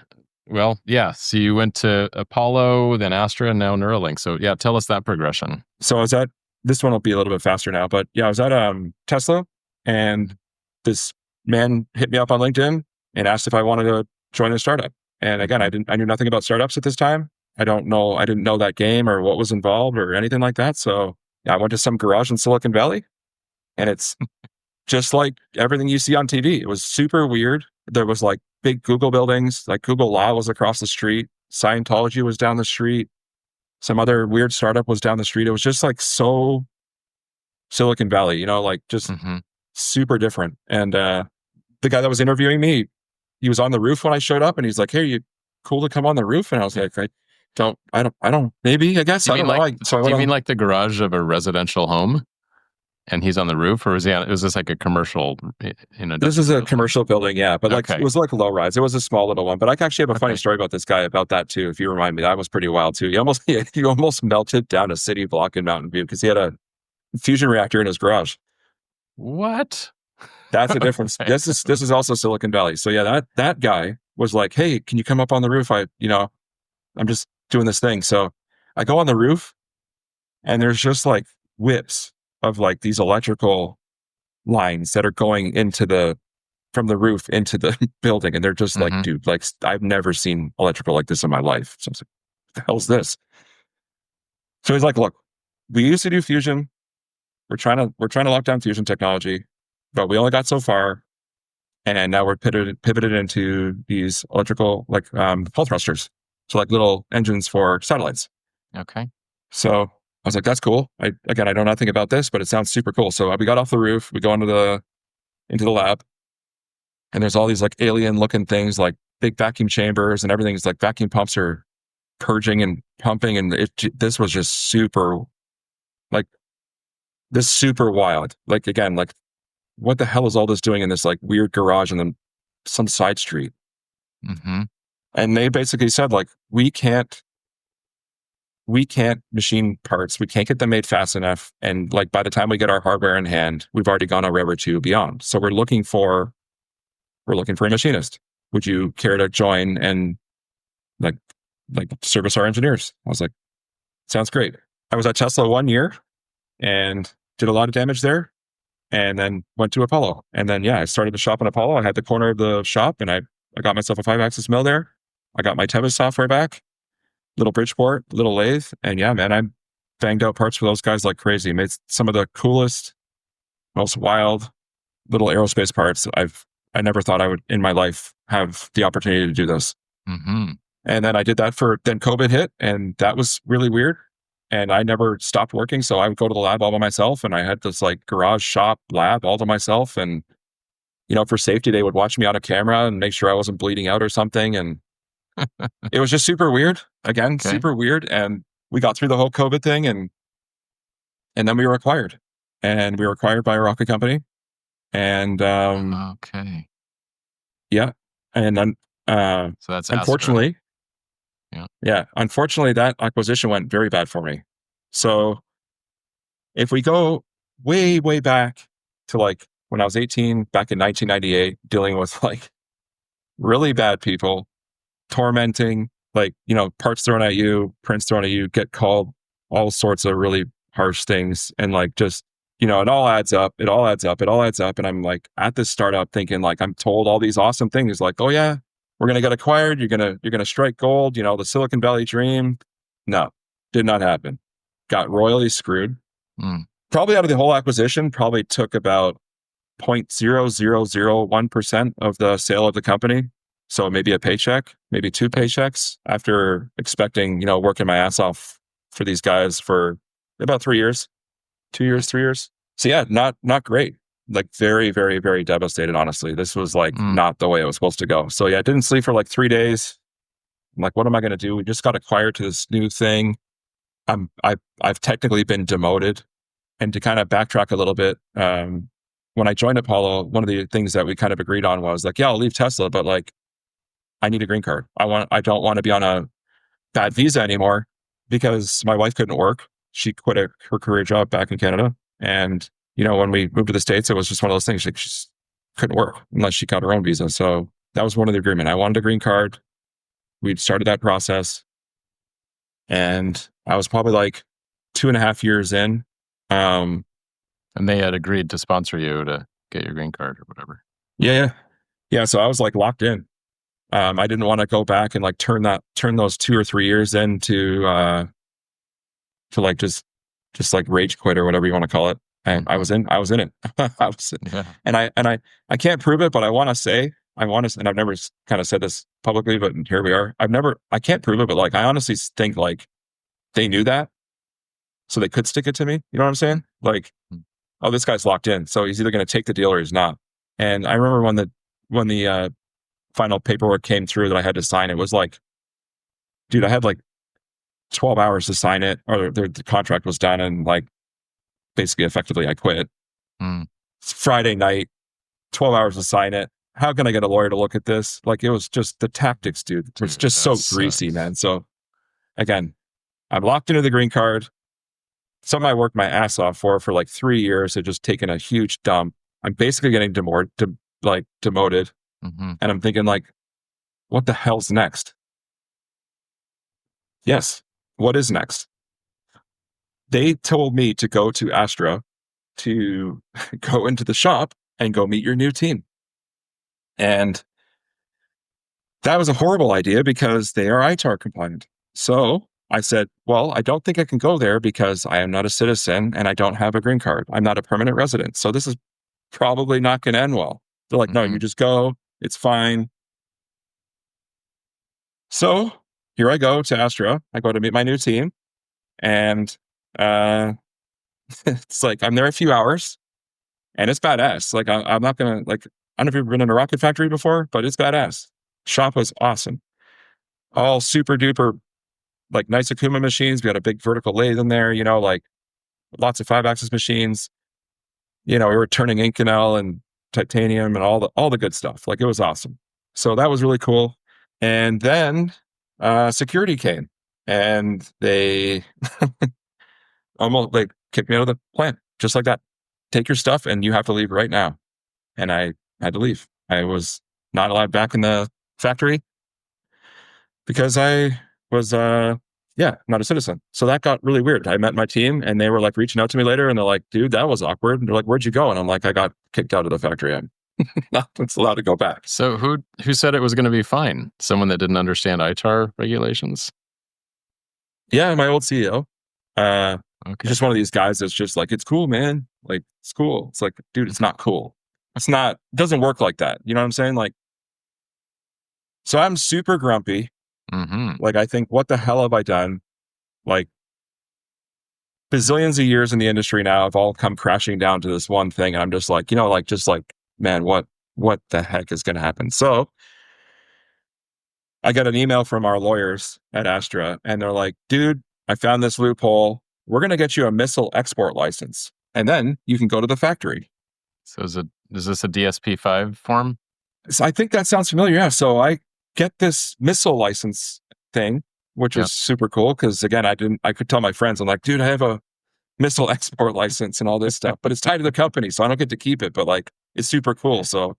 Well, yeah. So you went to Apollo, then Astra, and now Neuralink. So yeah, tell us that progression. So I was at, this one will be a little bit faster now, but yeah, I was at Tesla, and this man hit me up on LinkedIn and asked if I wanted to join a startup. And again, I knew nothing about startups at this time. I didn't know that game or what was involved or anything like that. So yeah, I went to some garage in Silicon Valley, and it's just like everything you see on TV. It was super weird. There was like big Google buildings, like Google Law was across the street. Scientology was down the street. Some other weird startup was down the street. It was just like so Silicon Valley, like just super different. And the guy that was interviewing me, he was on the roof when I showed up, and he's like, "Hey, you cool to come on the roof?" And I was like, I don't, maybe, I guess. I don't know. Do you mean like the garage of a residential home? And he's on the roof, or was this like a commercial? This is a commercial building, yeah. But like, it was like a low rise. It was a small little one. But I actually have a funny story about this guy about that too. If you remind me, that was pretty wild too. He almost melted down a city block in Mountain View because he had a fusion reactor in his garage. What? That's the difference. This is also Silicon Valley. So yeah, that guy was like, "Hey, can you come up on the roof? I'm just doing this thing." So I go on the roof, and there's just like whips of like these electrical lines that are going from the roof into the building. And they're just like, dude, like I've never seen electrical like this in my life. So I was like, what the hell's this? So he's like, "Look, we used to do fusion. We're trying to lock down fusion technology, but we only got so far. And now we're pivoted into these electrical, like pole thrusters. So like little engines for satellites." Okay. So I was like, "That's cool. I know nothing about this, but it sounds super cool." So we got off the roof, we go into the lab, and there's all these like alien looking things, like big vacuum chambers and everything's like vacuum pumps are purging and pumping. And this was just super, like, this super wild. Like, again, like, what the hell is all this doing in this like weird garage and then some side street? Mm-hmm. And they basically said, like, we can't machine parts. We can't get them made fast enough. And like, by the time we get our hardware in hand, we've already gone a rev or two beyond. So we're looking for a machinist. Would you care to join and like service our engineers? I was like, sounds great. I was at Tesla 1 year and did a lot of damage there, and then went to Apollo. And then, yeah, I started the shop in Apollo. I had the corner of the shop, and I got myself a 5-axis mill there. I got my Tevis software back, little Bridgeport, little lathe. And yeah, man, I banged out parts for those guys like crazy. Made some of the coolest, most wild little aerospace parts I never thought I would in my life have the opportunity to do this. Mm-hmm. And then I did that then COVID hit, and that was really weird. And I never stopped working. So I would go to the lab all by myself, and I had this like garage shop lab all to myself. And, for safety, they would watch me on a camera and make sure I wasn't bleeding out or something. And it was just super weird. Again, Okay. super weird. And we got through the whole COVID thing, and then we were acquired. And we were acquired by a rocket company. And okay. yeah. And then So that's unfortunately, Astra. yeah, unfortunately, that acquisition went very bad for me. So if we go way, way back to like when I was 18, back in 1998, dealing with like really bad people, tormenting, like, parts thrown at you, prints thrown at you, get called all sorts of really harsh things. And like, just, it all adds up. It all adds up. It all adds up. And I'm like at this startup thinking like, I'm told all these awesome things like, oh yeah, we're going to get acquired. You're going to strike gold, the Silicon Valley dream. No, did not happen. Got royally screwed. Mm. Probably out of the whole acquisition, probably took about 0.0001% of the sale of the company. So maybe a paycheck, maybe 2 paychecks after expecting, working my ass off for these guys for about 3 years, 2 years, 3 years. So yeah, not great. Like very, very, very devastated, honestly. This was like not the way it was supposed to go. So yeah, I didn't sleep for like 3 days. I'm like, what am I going to do? We just got acquired to this new thing. I've technically been demoted. And to kind of backtrack a little bit, when I joined Apollo, one of the things that we kind of agreed on was like, yeah, I'll leave Tesla, but like, I need a green card. I don't want to be on a bad visa anymore because my wife couldn't work. She quit her career job back in Canada. And, when we moved to the States, it was just one of those things. She just couldn't work unless she got her own visa. So that was one of the agreement. I wanted a green card. We started that process. And I was probably like 2.5 years in. And they had agreed to sponsor you to get your green card or whatever. Yeah. So I was like locked in. I didn't want to go back and like turn those 2 or 3 years into to like just like rage quit or whatever you want to call it. And I was in it. Yeah. And I can't prove it, but I want to say, and I've never kind of said this publicly, but here we are. I can't prove it, but like, I honestly think like they knew that, so they could stick it to me. You know what I'm saying? Like, oh, this guy's locked in, so he's either going to take the deal or he's not. And I remember when the final paperwork came through that I had to sign, it was like, dude, I had like 12 hours to sign it, or the contract was done, and like basically effectively I quit. It's Friday night, 12 hours to sign it. How can I get a lawyer to look at this? Like, it was just the tactics, dude. It's just so greasy, man. So again, I'm locked into the green card. Something I worked my ass off for like 3 years. Had just taken a huge dump. I'm basically getting demoted. And I'm thinking like, what the hell's next? Yes. What is next? They told me to go to Astra, to go into the shop and go meet your new team. And that was a horrible idea because they are ITAR compliant. So I said, well, I don't think I can go there because I am not a citizen and I don't have a green card. I'm not a permanent resident. So this is probably not going to end well. They're like, no, you just go. It's fine. So here I go to Astra. I go to meet my new team. And it's like, I'm there a few hours and it's badass. Like, I'm not going to, like, I don't know if you've ever been in a rocket factory before, but it's badass. Shop was awesome. All super duper, like nice Akuma machines. We had a big vertical lathe in there, like lots of 5-axis machines. We were turning Inconel and titanium and all the good stuff. Like, it was awesome. So that was really cool. And then security came and they almost like kicked me out of the plant just like that. Take your stuff and you have to leave right now. And I had to leave. I was not allowed back in the factory because I was not a citizen. So that got really weird. I met my team and they were like reaching out to me later and they're like, dude, that was awkward. And they're like, where'd you go? And I'm like, I got kicked out of the factory. I'm not allowed to go back. So who said it was going to be fine? Someone that didn't understand ITAR regulations? Yeah, my old CEO. Okay. Just one of these guys that's just like, it's cool, man. Like, it's cool. It's like, dude, it's not cool. It's not, it doesn't work like that. You know what I'm saying? Like, so I'm super grumpy. Mm-hmm. Like, I think, what the hell have I done? Like, bazillions of years in the industry now have all come crashing down to this one thing. And I'm just like, man, what the heck is going to happen? So I got an email from our lawyers at Astra and they're like, dude, I found this loophole. We're going to get you a missile export license and then you can go to the factory. So is this a DSP-5 form? So I think that sounds familiar. Yeah. So I get this missile license thing, which was super cool. Cause again, I could tell my friends, I'm like, dude, I have a missile export license and all this stuff, but it's tied to the company. So I don't get to keep it, but like, it's super cool. So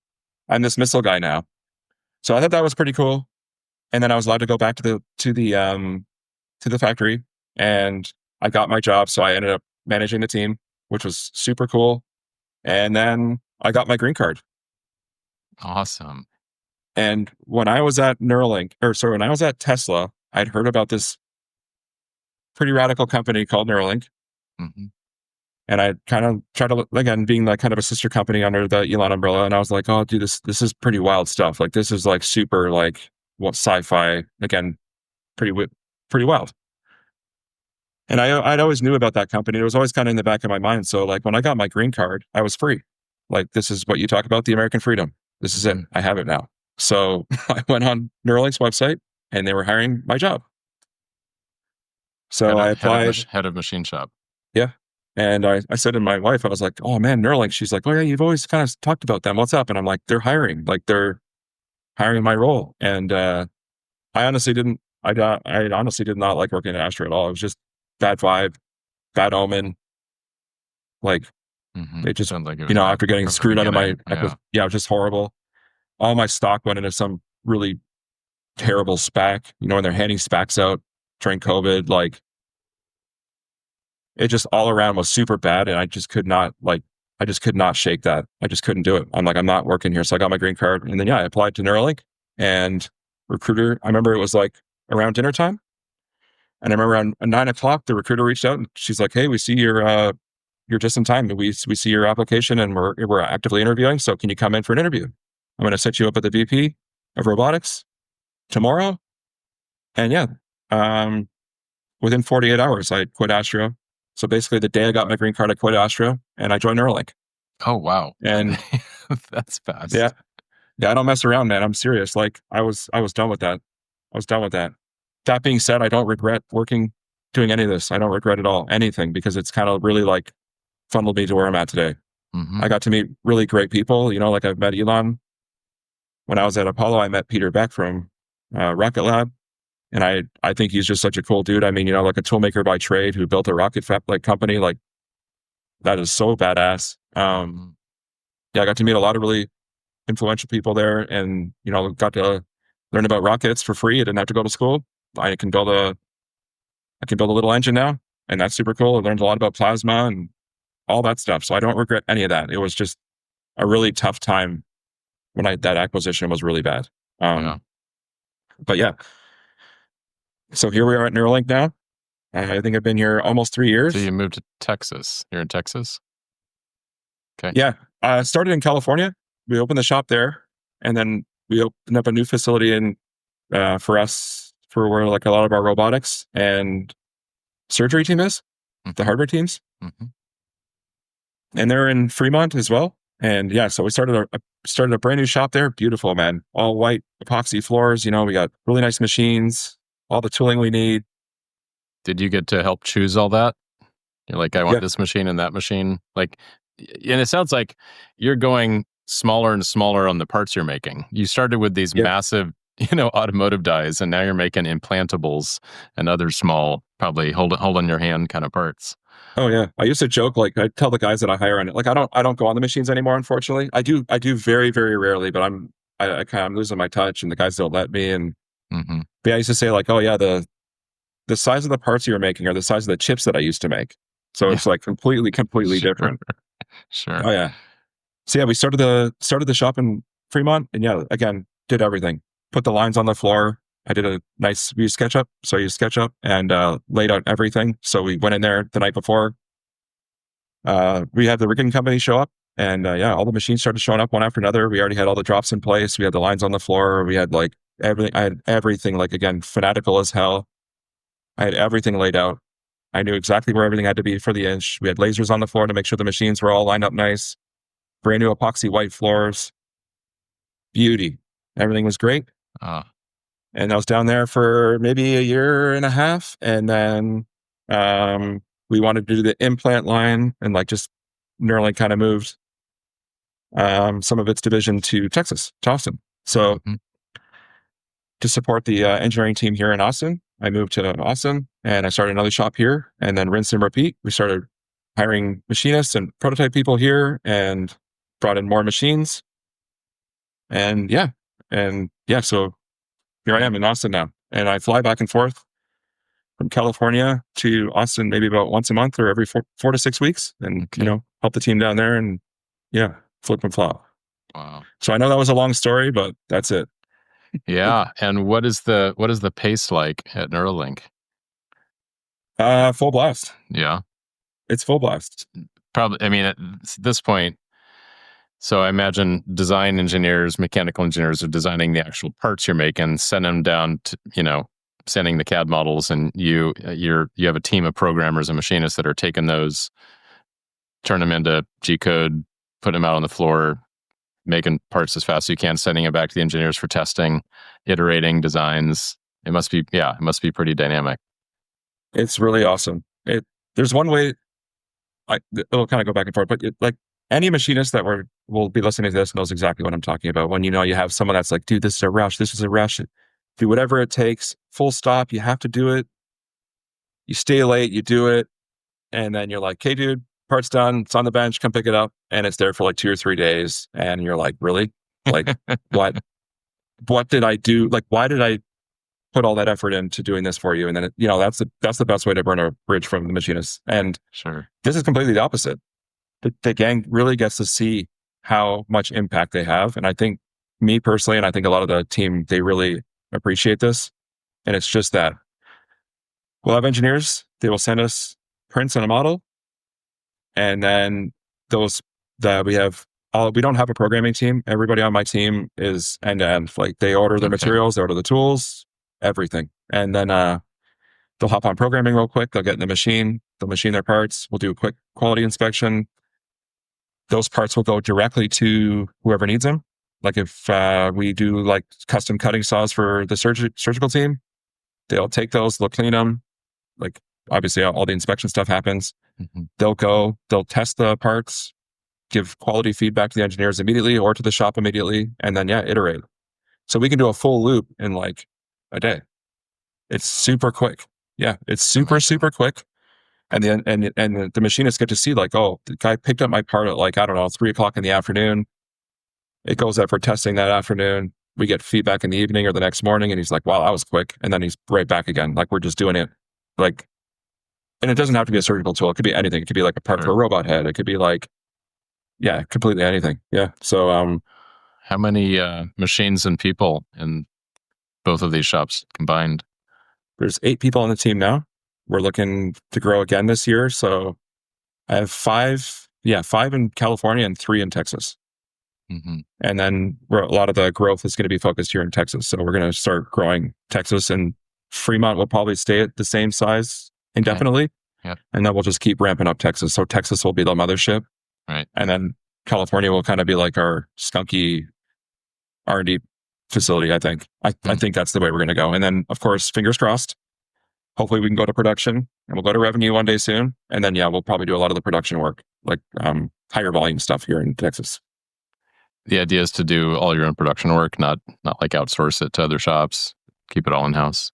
I'm this missile guy now. So I thought that was pretty cool. And then I was allowed to go back to the factory and I got my job. So I ended up managing the team, which was super cool. And then I got my green card. Awesome. And when I was at when I was at Tesla, I'd heard about this pretty radical company called Neuralink. Mm-hmm. And I kind of tried to, again, being like kind of a sister company under the Elon umbrella. And I was like, oh, dude, this is pretty wild stuff. Like, this is like super like sci-fi, again, pretty wild. And I'd always knew about that company. It was always kind of in the back of my mind. So like when I got my green card, I was free. Like, this is what you talk about, the American freedom. This is it. I have it now. So I went on Neuralink's website and they were hiring my job. So I applied. Head of machine shop. Yeah. And I said to my wife, I was like, oh man, Neuralink. She's like, oh yeah, you've always kind of talked about them. What's up? And I'm like, they're hiring. Like, they're hiring my role. And I honestly did not like working at Astra at all. It was just bad vibe, bad omen. Like, it just, sounds like it was after getting screwed out of my, yeah, it was just horrible. All my stock went into some really terrible SPAC, when they're handing SPACs out during COVID, like, it just all around was super bad. And I just could not shake that. I just couldn't do it. I'm like, I'm not working here. So I got my green card. And then, I applied to Neuralink and recruiter. I remember it was like around dinner time. And I remember around 9:00, the recruiter reached out and she's like, hey, we see you're just in time. We see your application and we're actively interviewing. So can you come in for an interview? I'm going to set you up at the VP of robotics tomorrow. And within 48 hours, I quit Astra. So basically the day I got my green card, I quit Astra and I joined Neuralink. Oh, wow. And that's fast. Yeah. Yeah. I don't mess around, man. I'm serious. Like, I was done with that. I was done with that. That being said, I don't regret doing any of this. I don't regret at all, anything, because it's kind of really like funneled me to where I'm at today. Mm-hmm. I got to meet really great people. Like I've met Elon. When I was at Apollo, I met Peter Beck from Rocket Lab. And I think he's just such a cool dude. I mean, like a toolmaker by trade who built a rocket company. Like, that is so badass. I got to meet a lot of really influential people there and, got to learn about rockets for free. I didn't have to go to school. I can build a little engine now, and that's super cool. I learned a lot about plasma and all that stuff. So I don't regret any of that. It was just a really tough time when that acquisition was really bad. But yeah. So here we are at Neuralink now. I think I've been here almost 3 years. So you moved to Texas. You're in Texas? Okay. Yeah. I started in California. We opened the shop there. And then we opened up a new facility for where like a lot of our robotics and surgery team is, the hardware teams. And they're in Fremont as well. And so we started started a brand new shop there. Beautiful, man. All white epoxy floors. You know, we got really nice machines, all the tooling we need. Did you get to help choose all that? You're like, I want Yeah. this machine and that machine. Like, and it sounds like you're going smaller and smaller on the parts you're making. You started with these Yep. massive, automotive dies, and now you're making implantables and other small, probably hold in your hand kind of parts. Oh yeah. I used to joke, like I tell the guys that I hire on it, like I don't go on the machines anymore, unfortunately. I do very, very rarely, but I'm losing my touch and the guys don't let me. And Mm-hmm. but I used to say like, oh yeah, the size of the parts you're making are the size of the chips that I used to make. So it's like completely different. Sure. Oh yeah. So yeah, we started the shop in Fremont, and yeah, again, did everything. Put the lines on the floor. I did a nice, we used SketchUp, so I used SketchUp and laid out everything. So we went in there the night before. We had the rigging company show up, and yeah, all the machines started showing up one after another. We already had all the drops in place. We had the lines on the floor. We had like everything. I had everything, like again, fanatical as hell. I had everything laid out. I knew exactly where everything had to be for the inch. We had lasers on the floor to make sure the machines were all lined up nice. Brand new epoxy white floors. Beauty. Everything was great. Uh, And I was down there for maybe a year and a half. And then we wanted to do the implant line, and like just Neuralink kind of moved some of its division to Texas, to Austin. So mhm. to support the engineering team here in Austin, I moved to Austin and I started another shop here, and then rinse and repeat. We started hiring machinists and prototype people here and brought in more machines. And yeah, so here I am in Austin now. And I fly back and forth from California to Austin maybe about once a month or every 4 to 6 weeks, and Okay. help the team down there and yeah, flip and flop. Wow. So I know that was a long story, but that's it. Yeah. And what is the pace like at Neuralink? Full blast. Yeah. It's full blast. Probably. I mean, at this point, so I imagine design engineers, mechanical engineers are designing the actual parts you're making, send them down to, sending the CAD models, and you have a team of programmers and machinists that are taking those, turn them into G code, put them out on the floor, making parts as fast as you can, sending it back to the engineers for testing, iterating designs. It must be pretty dynamic. It's really awesome. There's one way. It'll kind of go back and forth, but like any machinist that will be listening to this knows exactly what I'm talking about. When you have someone that's like, dude, this is a rush. This is a rush. Do whatever it takes. Full stop. You have to do it. You stay late. You do it, and then you're like, "Okay, dude, part's done. It's on the bench. Come pick it up." And it's there for like 2 or 3 days, and you're like, "Really? Like, what? What did I do? Like, why did I put all that effort into doing this for you?" And then that's the best way to burn a bridge from the machinist. And Sure. this is completely the opposite. The gang really gets to see how much impact they have. And I think me personally, and I think a lot of the team, they really appreciate this. And it's just that we'll have engineers, they will send us prints on a model. And then those that we don't have a programming team. Everybody on my team is end to end. Like they order their Okay. materials, they order the tools, everything. And then they'll hop on programming real quick. They'll get in the machine, they'll machine their parts. We'll do a quick quality inspection. Those parts will go directly to whoever needs them. Like if we do like custom cutting saws for the surgical team, they'll take those, they'll clean them. Like obviously all the inspection stuff happens. Mm-hmm. They'll test the parts, give quality feedback to the engineers immediately or to the shop immediately, and then iterate. So we can do a full loop in like a day. It's super quick. Yeah, it's super quick. And the machinists get to see like, oh, the guy picked up my part at like, I don't know, 3 o'clock in the afternoon. It goes out for testing that afternoon. We get feedback in the evening or the next morning, and he's like, wow, that was quick. And then he's right back again. Like we're just doing it like, and it doesn't have to be a surgical tool. It could be anything. It could be like a part for a robot head. It could be like, yeah, completely anything. Yeah. So How many machines and people in both of these shops combined? there's 8 people on the team now. We're looking to grow again this year. So I have 5 in California and 3 in Texas. Mm-hmm. And then a lot of the growth is going to be focused here in Texas. So we're going to start growing Texas, and Fremont will probably stay at the same size indefinitely. Yep. And then we'll just keep ramping up Texas. So Texas will be the mothership. Right. And then California will kind of be like our skunky R&D facility. I think. I think that's the way we're going to go. And then, of course, fingers crossed. Hopefully, we can go to production, and we'll go to revenue one day soon. And then, yeah, we'll probably do a lot of the production work, like higher volume stuff here in Texas. The idea is to do all your own production work, not like outsource it to other shops. Keep it all in house.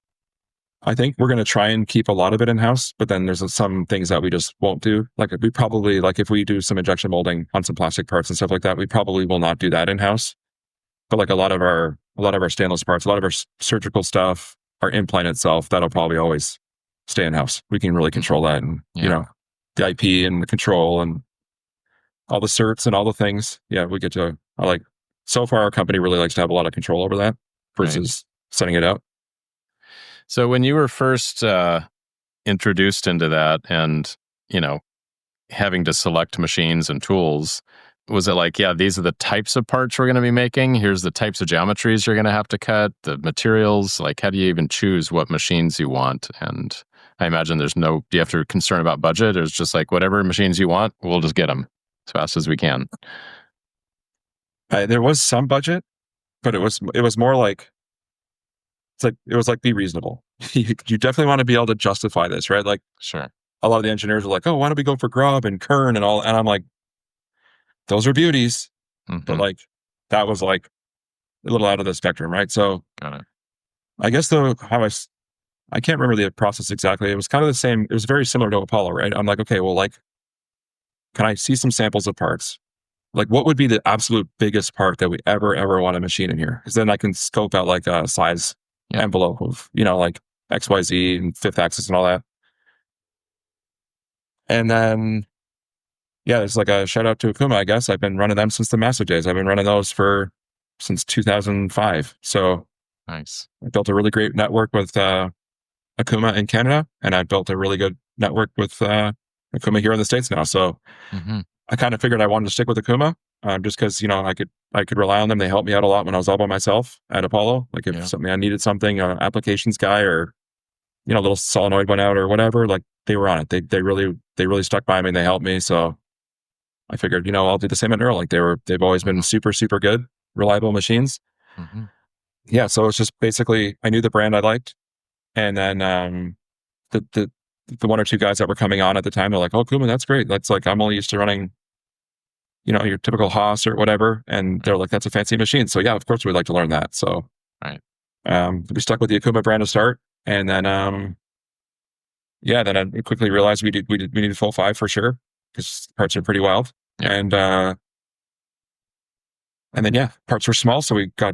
I think we're going to try and keep a lot of it in house, but then there's some things that we just won't do. Like we probably, like if we do some injection molding on some plastic parts and stuff like that, we probably will not do that in house. But like a lot of our stainless parts, a lot of our surgical stuff, our implant itself, that'll probably always stay in house. We can really control that, and the IP and the control and all the certs and all the things. Yeah, we get to. So far, our company really likes to have a lot of control over that versus setting it out. So when you were first introduced into that, and having to select machines and tools, was it like, yeah, these are the types of parts we're going to be making? Here's the types of geometries you're going to have to cut, the materials. Like, how do you even choose what machines you want? And I imagine do you have to concern about budget? Or it's just like, whatever machines you want, we'll just get them as fast as we can. There was some budget, but it was more like, it was like, be reasonable. You definitely want to be able to justify this, right? Like, sure. A lot of the engineers were like, oh, why don't we go for Grubb and Kern and all? And I'm like, those are beauties. But like, that was like a little out of the spectrum, right? So got it. I guess I can't remember the process exactly. It was kind of the same. It was very similar to Apollo, right? I'm like, okay, well, like, can I see some samples of parts? Like, what would be the absolute biggest part that we ever want to machine in here? Because then I can scope out like a size envelope of, like XYZ and fifth axis and all that. And then, it's like a shout out to Okuma, I guess. I've been running them since the Massive days. I've been running those since 2005. So nice. I built a really great network with Okuma in Canada, and I built a really good network with Okuma here in the States now. So I kind of figured I wanted to stick with Okuma, just because I could rely on them. They helped me out a lot when I was all by myself at Apollo. Like if I needed something, applications guy, or a little solenoid went out or whatever, like they were on it. They really stuck by me and they helped me. So I figured, I'll do the same at Neuralink. They've always been super, super good, reliable machines. Yeah. So it's just basically, I knew the brand I liked. And then the one or two guys that were coming on at the time, they're like, oh, Kuma, that's great. That's like, I'm only used to running, your typical Haas or whatever. And they're like, that's a fancy machine. So yeah, of course we'd like to learn that. So we stuck with the Okuma brand to start. And then, then I quickly realized we needed full 5 for sure, because parts are pretty wild. And then, parts were small. So I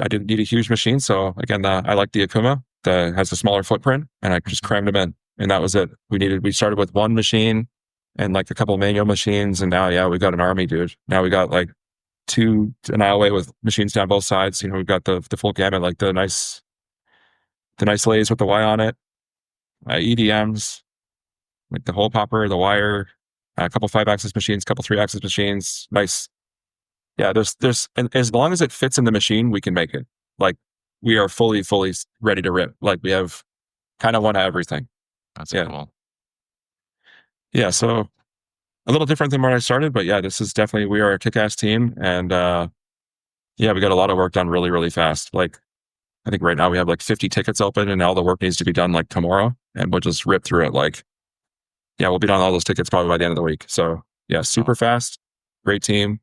didn't need a huge machine. So again, I like the Okuma that has a smaller footprint, and I just crammed them in, and that was it. We started with one machine and like a couple of manual machines. And now, we got an army, dude. Now we got like 2 an aisleway with machines down both sides. We've got the full gamut, like the nice lathes with the Y on it, EDMs, like the hole popper, the wire, a couple 5-axis machines, couple 3-axis machines. Nice. Yeah, there's, and as long as it fits in the machine, we can make it. Like, we are fully ready to rip. Like, we have kind of one of everything. That's cool. Yeah, so a little different than where I started, but this is definitely, we are a kick-ass team, and we got a lot of work done really, really fast. Like, I think right now we have like 50 tickets open, and all the work needs to be done like tomorrow, and we'll just rip through it. Like, we'll be done all those tickets probably by the end of the week. So super fast, great team.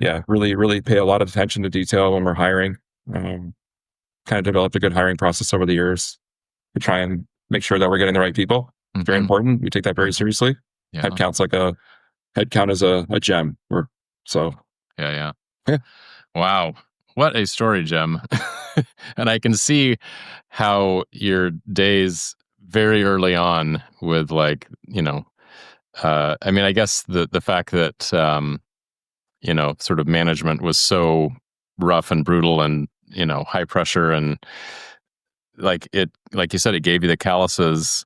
Yeah, really, really pay a lot of attention to detail when we're hiring. Kind of developed a good hiring process over the years to try and make sure that we're getting the right people. Very important. We take that very seriously. Headcount is a gem. Yeah. Wow. What a story, Jim. And I can see how your days very early on with I guess the fact that, sort of management was so rough and brutal and, high pressure, and like you said, it gave you the calluses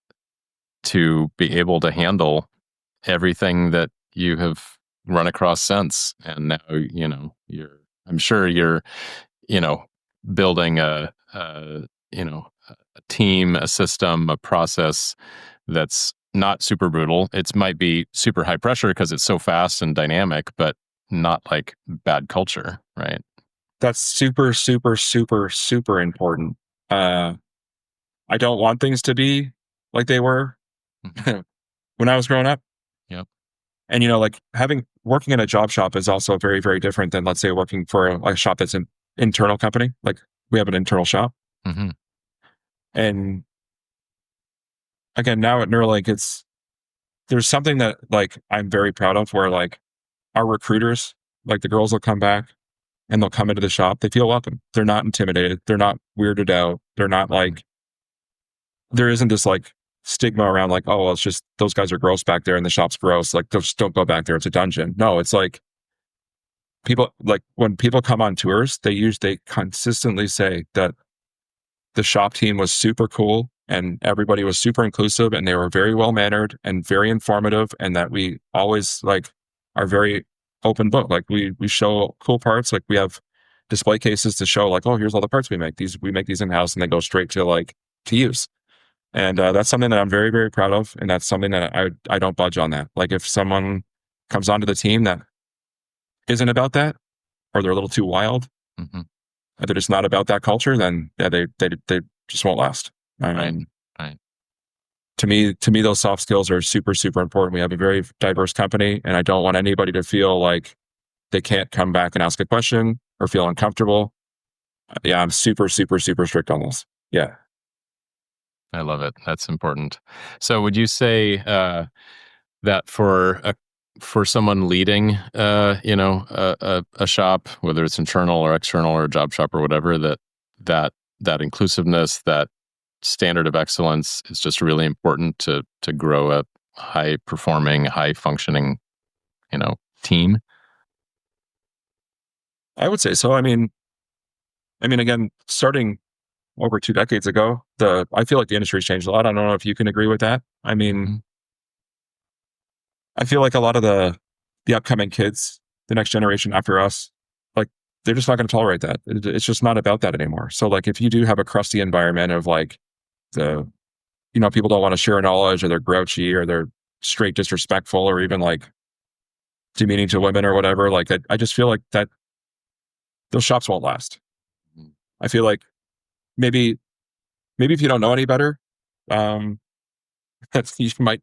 to be able to handle everything that you have run across since. And now, I'm sure you're, building a team, a system, a process that's not super brutal. It might be super high pressure because it's so fast and dynamic, but not like bad culture, right? That's super, super, super, super important. I don't want things to be like they were Mhm. when I was growing up. Yep. And like working in a job shop is also very, very different than, let's say, working for a shop that's an internal company. Like we have an internal shop. Hmm. And again, now at Neuralink, there's something that like I'm very proud of where like our recruiters, like the girls will come back and they'll come into the shop. They feel welcome. They're not intimidated. They're not weirded out. They're not like, there isn't this like stigma around like, oh, well, it's just those guys are gross back there and the shop's gross. Like, just don't go back there. It's a dungeon. No, it's like people, like when people come on tours, they consistently say that the shop team was super cool and everybody was super inclusive and they were very well mannered and very informative, and that we always like are very open book. Like we show cool parts. Like we have display cases to show like, oh, here's all the parts we make. We make these in house and they go straight to like to use. And that's something that I'm very, very proud of. And that's something that I don't budge on that. Like if someone comes onto the team that isn't about that, or they're a little too wild, Hmm. or they're just not about that culture, then yeah, they just won't last. Right. Right. To me, those soft skills are super, super important. We have a very diverse company, and I don't want anybody to feel like they can't come back and ask a question or feel uncomfortable. Yeah, I'm super, super, super strict on this. Yeah. I love it. That's important. So, would you say that for someone leading, a shop, whether it's internal or external or a job shop or whatever, that that inclusiveness, that standard of excellence is just really important to grow a high performing, high functioning, team. I would say so. I mean, again, starting over 2 decades ago, I feel like the industry's changed a lot. I don't know if you can agree with that. I mean, Mhm. I feel like a lot of the upcoming kids, the next generation after us, like they're just not going to tolerate that. It's just not about that anymore. So like if you do have a crusty environment of like the people don't want to share knowledge, or they're grouchy, or they're straight disrespectful, or even like demeaning to women or whatever, like I just feel like that those shops won't last. Mhm. I feel like maybe maybe if you don't know any better, um, you might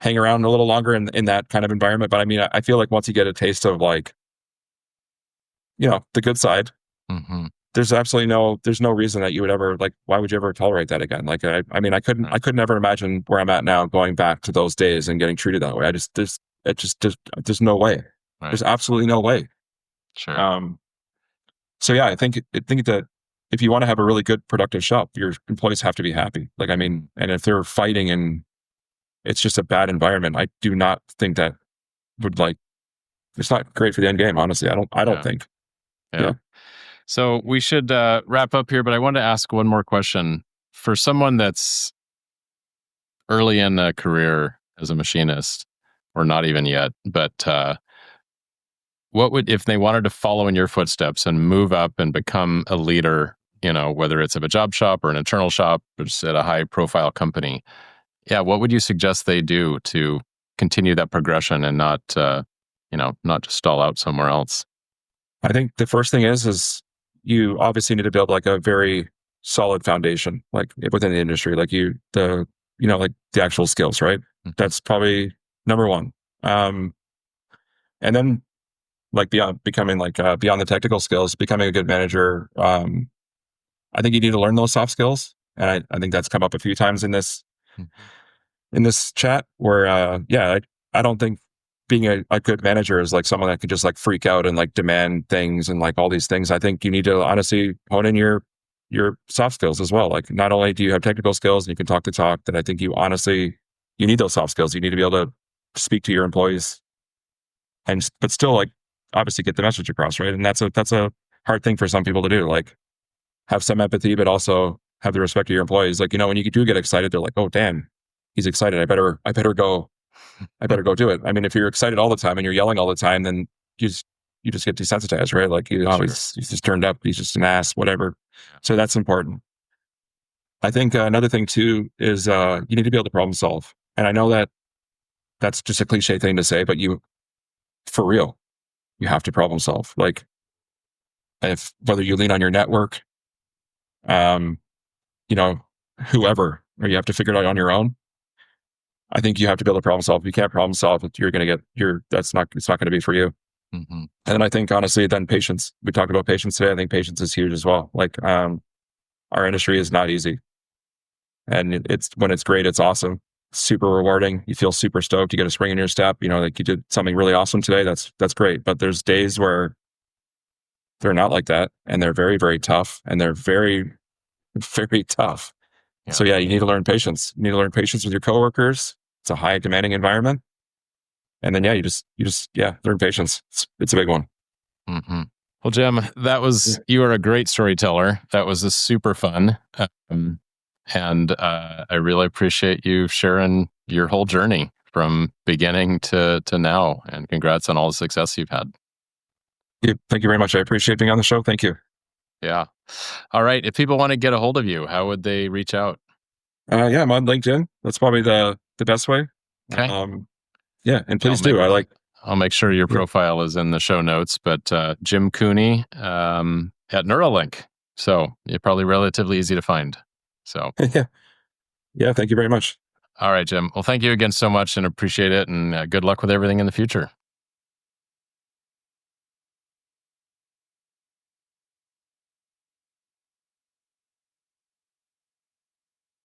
hang around a little longer in that kind of environment. But I mean, I feel like once you get a taste of like, the good side, Mhm. there's no reason that you would ever like, why would you ever tolerate that again? Like, I mean, Right. I could never imagine where I'm at now going back to those days and getting treated that way. There's no way. Right. There's absolutely no way. Sure. Um, so yeah, I think that if you want to have a really good productive shop, your employees have to be happy. Like, I mean, and if they're fighting and it's just a bad environment, I do not think that would like, it's not great for the end game. Honestly, I don't Yeah. think. Yeah. Yeah. So we should wrap up here, but I wanted to ask one more question for someone that's early in a career as a machinist, or not even yet. But what would, if they wanted to follow in your footsteps and move up and become a leader? Whether it's of a job shop or an internal shop, or just at a high profile company. Yeah, what would you suggest they do to continue that progression and not just stall out somewhere else? I think the first thing is you obviously need to build like a very solid foundation, like within the industry, like like the actual skills, right? Mhm. That's probably number one. Um, and then like beyond becoming like beyond the technical skills, becoming a good manager. I think you need to learn those soft skills, and I think that's come up a few times Mhm. in this chat where yeah, I don't think being a good manager is like someone that could just like freak out and like demand things and like all these things. I think you need to honestly hone in your soft skills as well. Like not only do you have technical skills and you can talk the talk, that I think you need those soft skills. You need to be able to speak to your employees and but still like obviously get the message across, right? And that's a hard thing for some people to do. Like have some empathy, but also have the respect of your employees. Like, when you do get excited, they're like, oh damn, he's excited. I better go do it. I mean, if you're excited all the time and you're yelling all the time, then you just get desensitized, right? Like, Sure. he's just turned up. He's just an ass, whatever. Yeah. So that's important. I think another thing too is you need to be able to problem solve. And I know that that's just a cliche thing to say, but for real, you have to problem solve. Like, whether you lean on your network, um, you know, whoever, or you have to figure it out on your own. I think you have to be able to problem solve. If you can't problem solve, you're going to it's not going to be for you. Mm-hmm. And I think honestly, then patience, we talked about patience today. I think patience is huge as well. Like, our industry is not easy, and when it's great, it's awesome, super rewarding. You feel super stoked. You get a spring in your step, like you did something really awesome today. That's great. But there's days where they're not like that, and they're very, very tough, and they're very, very tough. Yeah. So yeah, you need to learn patience. You need to learn patience with your coworkers. It's a high demanding environment. And then, yeah, you just learn patience. It's a big one. Mm-hmm. Well, Jim, you are a great storyteller. That was super fun. And I really appreciate you sharing your whole journey from beginning to now. And congrats on all the success you've had. Yeah, thank you very much. I appreciate being on the show. Thank you. Yeah. All right. If people want to get a hold of you, how would they reach out? Yeah, I'm on LinkedIn. That's probably the best way. Okay. Yeah, and please do. I'll make sure your profile is in the show notes, but Jim Cooney at Neuralink. So you're probably relatively easy to find. So yeah, thank you very much. All right, Jim. Well, thank you again so much and appreciate it. And good luck with everything in the future.